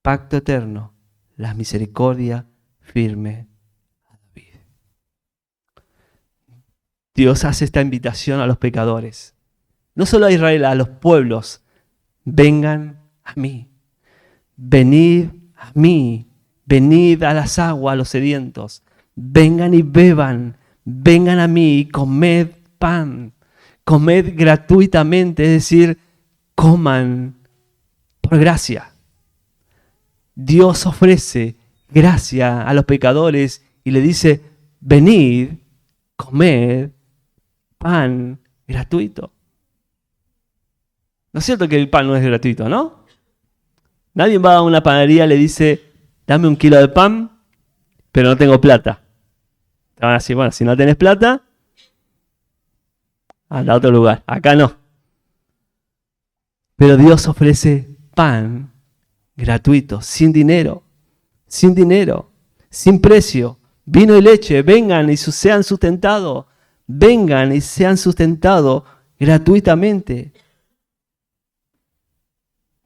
pacto eterno, la misericordia firme a David. Dios hace esta invitación a los pecadores, no solo a Israel, a los pueblos. Vengan a mí, venid a mí, venid a las aguas, a los sedientos, vengan y beban, vengan a mí y comed pan, comed gratuitamente, es decir, coman por gracia. Dios ofrece gracia a los pecadores y le dice: venid, comed pan gratuito. ¿No es cierto que el pan no es gratuito, no? Nadie va a una panadería y le dice: dame 1 kilo de pan, pero no tengo plata. Te van a decir: bueno, si no tenés plata, anda a otro lugar. Acá no. Pero Dios ofrece pan gratuito, sin dinero, sin precio. Vino y leche, vengan y sean sustentados. Vengan y sean sustentados gratuitamente.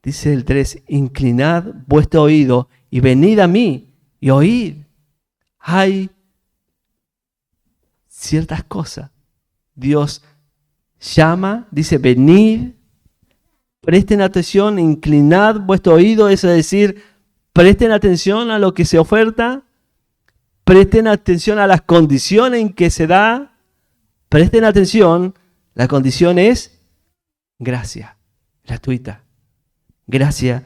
Dice el 3, inclinad vuestro oído y venid a mí y oíd. Hay ciertas cosas. Dios llama, dice: venid, presten atención, inclinad vuestro oído, eso es decir, presten atención a lo que se oferta, presten atención a las condiciones en que se da, presten atención, la condición es gracia gratuita. Gracia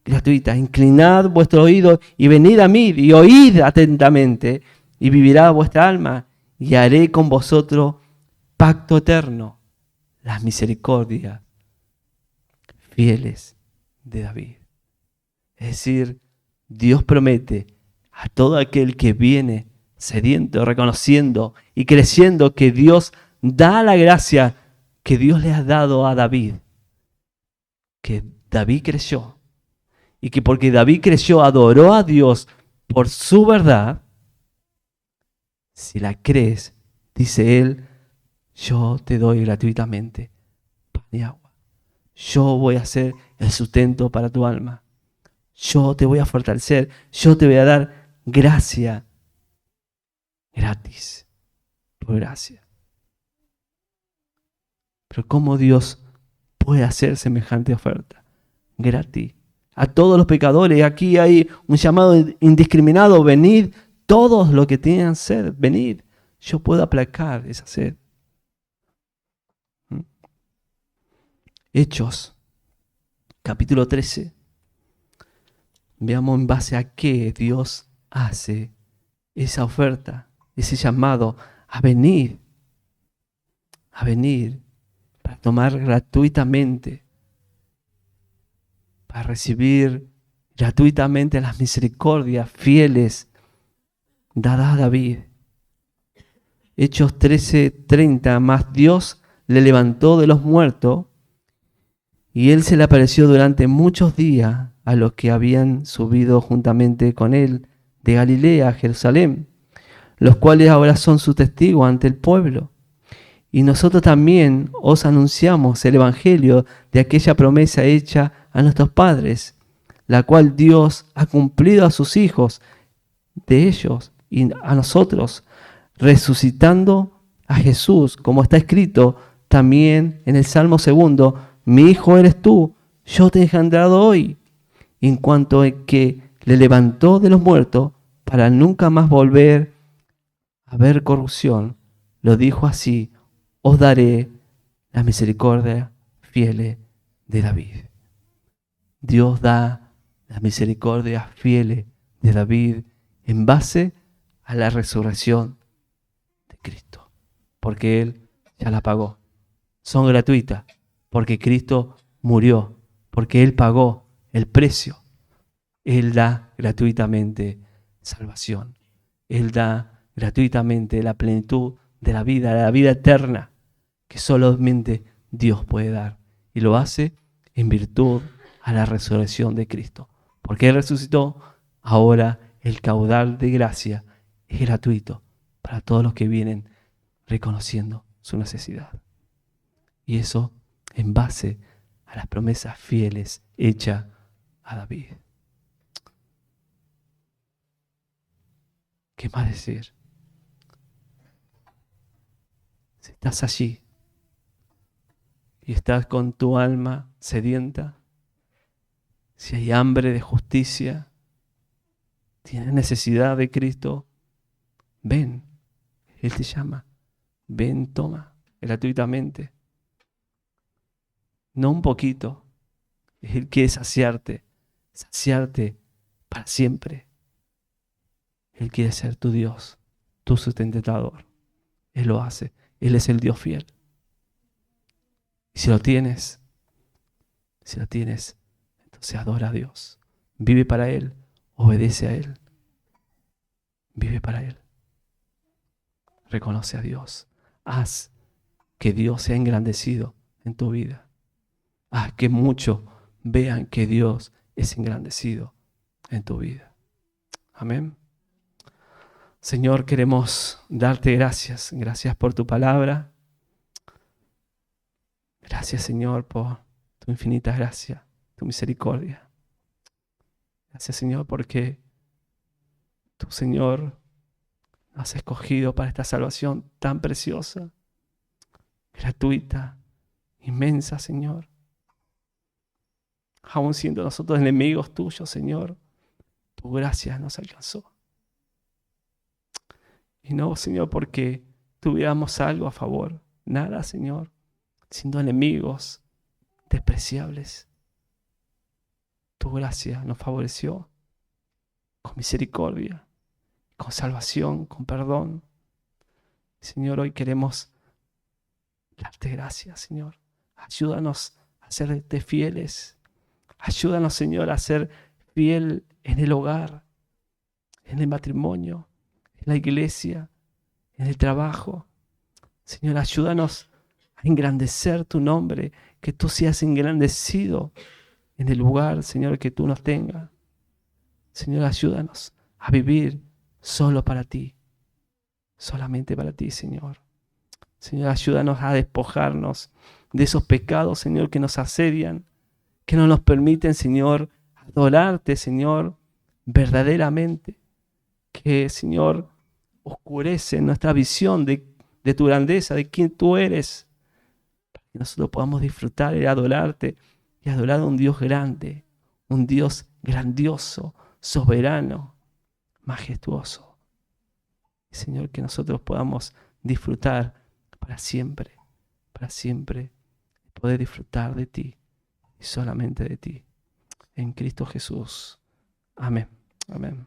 gratuita. Inclinad vuestro oído y venid a mí y oíd atentamente y vivirá vuestra alma y haré con vosotros pacto eterno, las misericordias fieles de David. Es decir, Dios promete a todo aquel que viene sediento, reconociendo y creyendo que Dios da la gracia que Dios le ha dado a David, que David creyó, y que porque David creyó, adoró a Dios por su verdad. Si la crees, Dice Él, yo te doy gratuitamente pan y agua. Yo voy a ser el sustento para tu alma. Yo te voy a fortalecer. Yo te voy a dar gracia gratis, por gracia. Pero ¿cómo Dios puede hacer semejante oferta? Gratis. A todos los pecadores, aquí hay un llamado indiscriminado, venid todos los que tengan sed, venid. Yo puedo aplacar esa sed. Hechos, capítulo 13. Veamos en base a qué Dios hace esa oferta, ese llamado a venir para tomar gratuitamente, para recibir gratuitamente las misericordias fieles dadas a David. Hechos 13:30, mas Dios le levantó de los muertos y él se le apareció durante muchos días a los que habían subido juntamente con él de Galilea a Jerusalén, los cuales ahora son sus testigos ante el pueblo. Y nosotros también os anunciamos el evangelio de aquella promesa hecha a nuestros padres, la cual Dios ha cumplido a sus hijos de ellos y a nosotros, resucitando a Jesús, como está escrito también en el Salmo 2, mi hijo eres tú, yo te he engendrado hoy. En cuanto a que le levantó de los muertos para nunca más volver a ver corrupción, lo dijo así, os daré la misericordia fiel de David. Dios da la misericordia fiel de David en base a la resurrección de Cristo, porque Él ya la pagó. Son gratuitas, porque Cristo murió, porque Él pagó el precio. Él da gratuitamente salvación. Él da gratuitamente la plenitud de la vida eterna, que solamente Dios puede dar. Y lo hace en virtud a la resurrección de Cristo. Porque Él resucitó, ahora el caudal de gracia es gratuito para todos los que vienen reconociendo su necesidad. Y eso en base a las promesas fieles hechas a David. ¿Qué más decir? Si estás allí y estás con tu alma sedienta, si hay hambre de justicia, tienes necesidad de Cristo, ven, Él te llama, ven, toma, gratuitamente. No un poquito, Él quiere saciarte para siempre. Él quiere ser tu Dios, tu sustentador. Él lo hace, Él es el Dios fiel. Y si lo tienes, entonces adora a Dios. Vive para Él, obedece a Él. Vive para Él. Reconoce a Dios. Haz que Dios sea engrandecido en tu vida. Haz que muchos vean que Dios es engrandecido en tu vida. Amén. Señor, queremos darte gracias. Gracias por tu palabra. Gracias, Señor, por tu infinita gracia, tu misericordia. Gracias, Señor, porque tú, Señor, has escogido para esta salvación tan preciosa, gratuita, inmensa, Señor. Aún siendo nosotros enemigos tuyos, Señor, tu gracia nos alcanzó. Y no, Señor, porque tuviéramos algo a favor. Nada, Señor. Siendo enemigos, despreciables. Tu gracia nos favoreció con misericordia, con salvación, con perdón. Señor, hoy queremos darte gracias, Señor. Ayúdanos a serte fieles. Ayúdanos, Señor, a ser fiel en el hogar, en el matrimonio, en la iglesia, en el trabajo. Señor, ayúdanos a engrandecer tu nombre, que tú seas engrandecido en el lugar, Señor, que tú nos tengas. Señor, ayúdanos a vivir solo para ti, solamente para ti, Señor. Señor, ayúdanos a despojarnos de esos pecados, Señor, que nos asedian, que no nos permiten, Señor, adorarte, Señor, verdaderamente. Que, Señor, oscurece nuestra visión de tu grandeza, de quién tú eres, para que nosotros podamos disfrutar y adorarte y adorar a un Dios grande, un Dios grandioso, soberano, majestuoso. Y, Señor, que nosotros podamos disfrutar para siempre, poder disfrutar de ti y solamente de ti. En Cristo Jesús. Amén. Amén.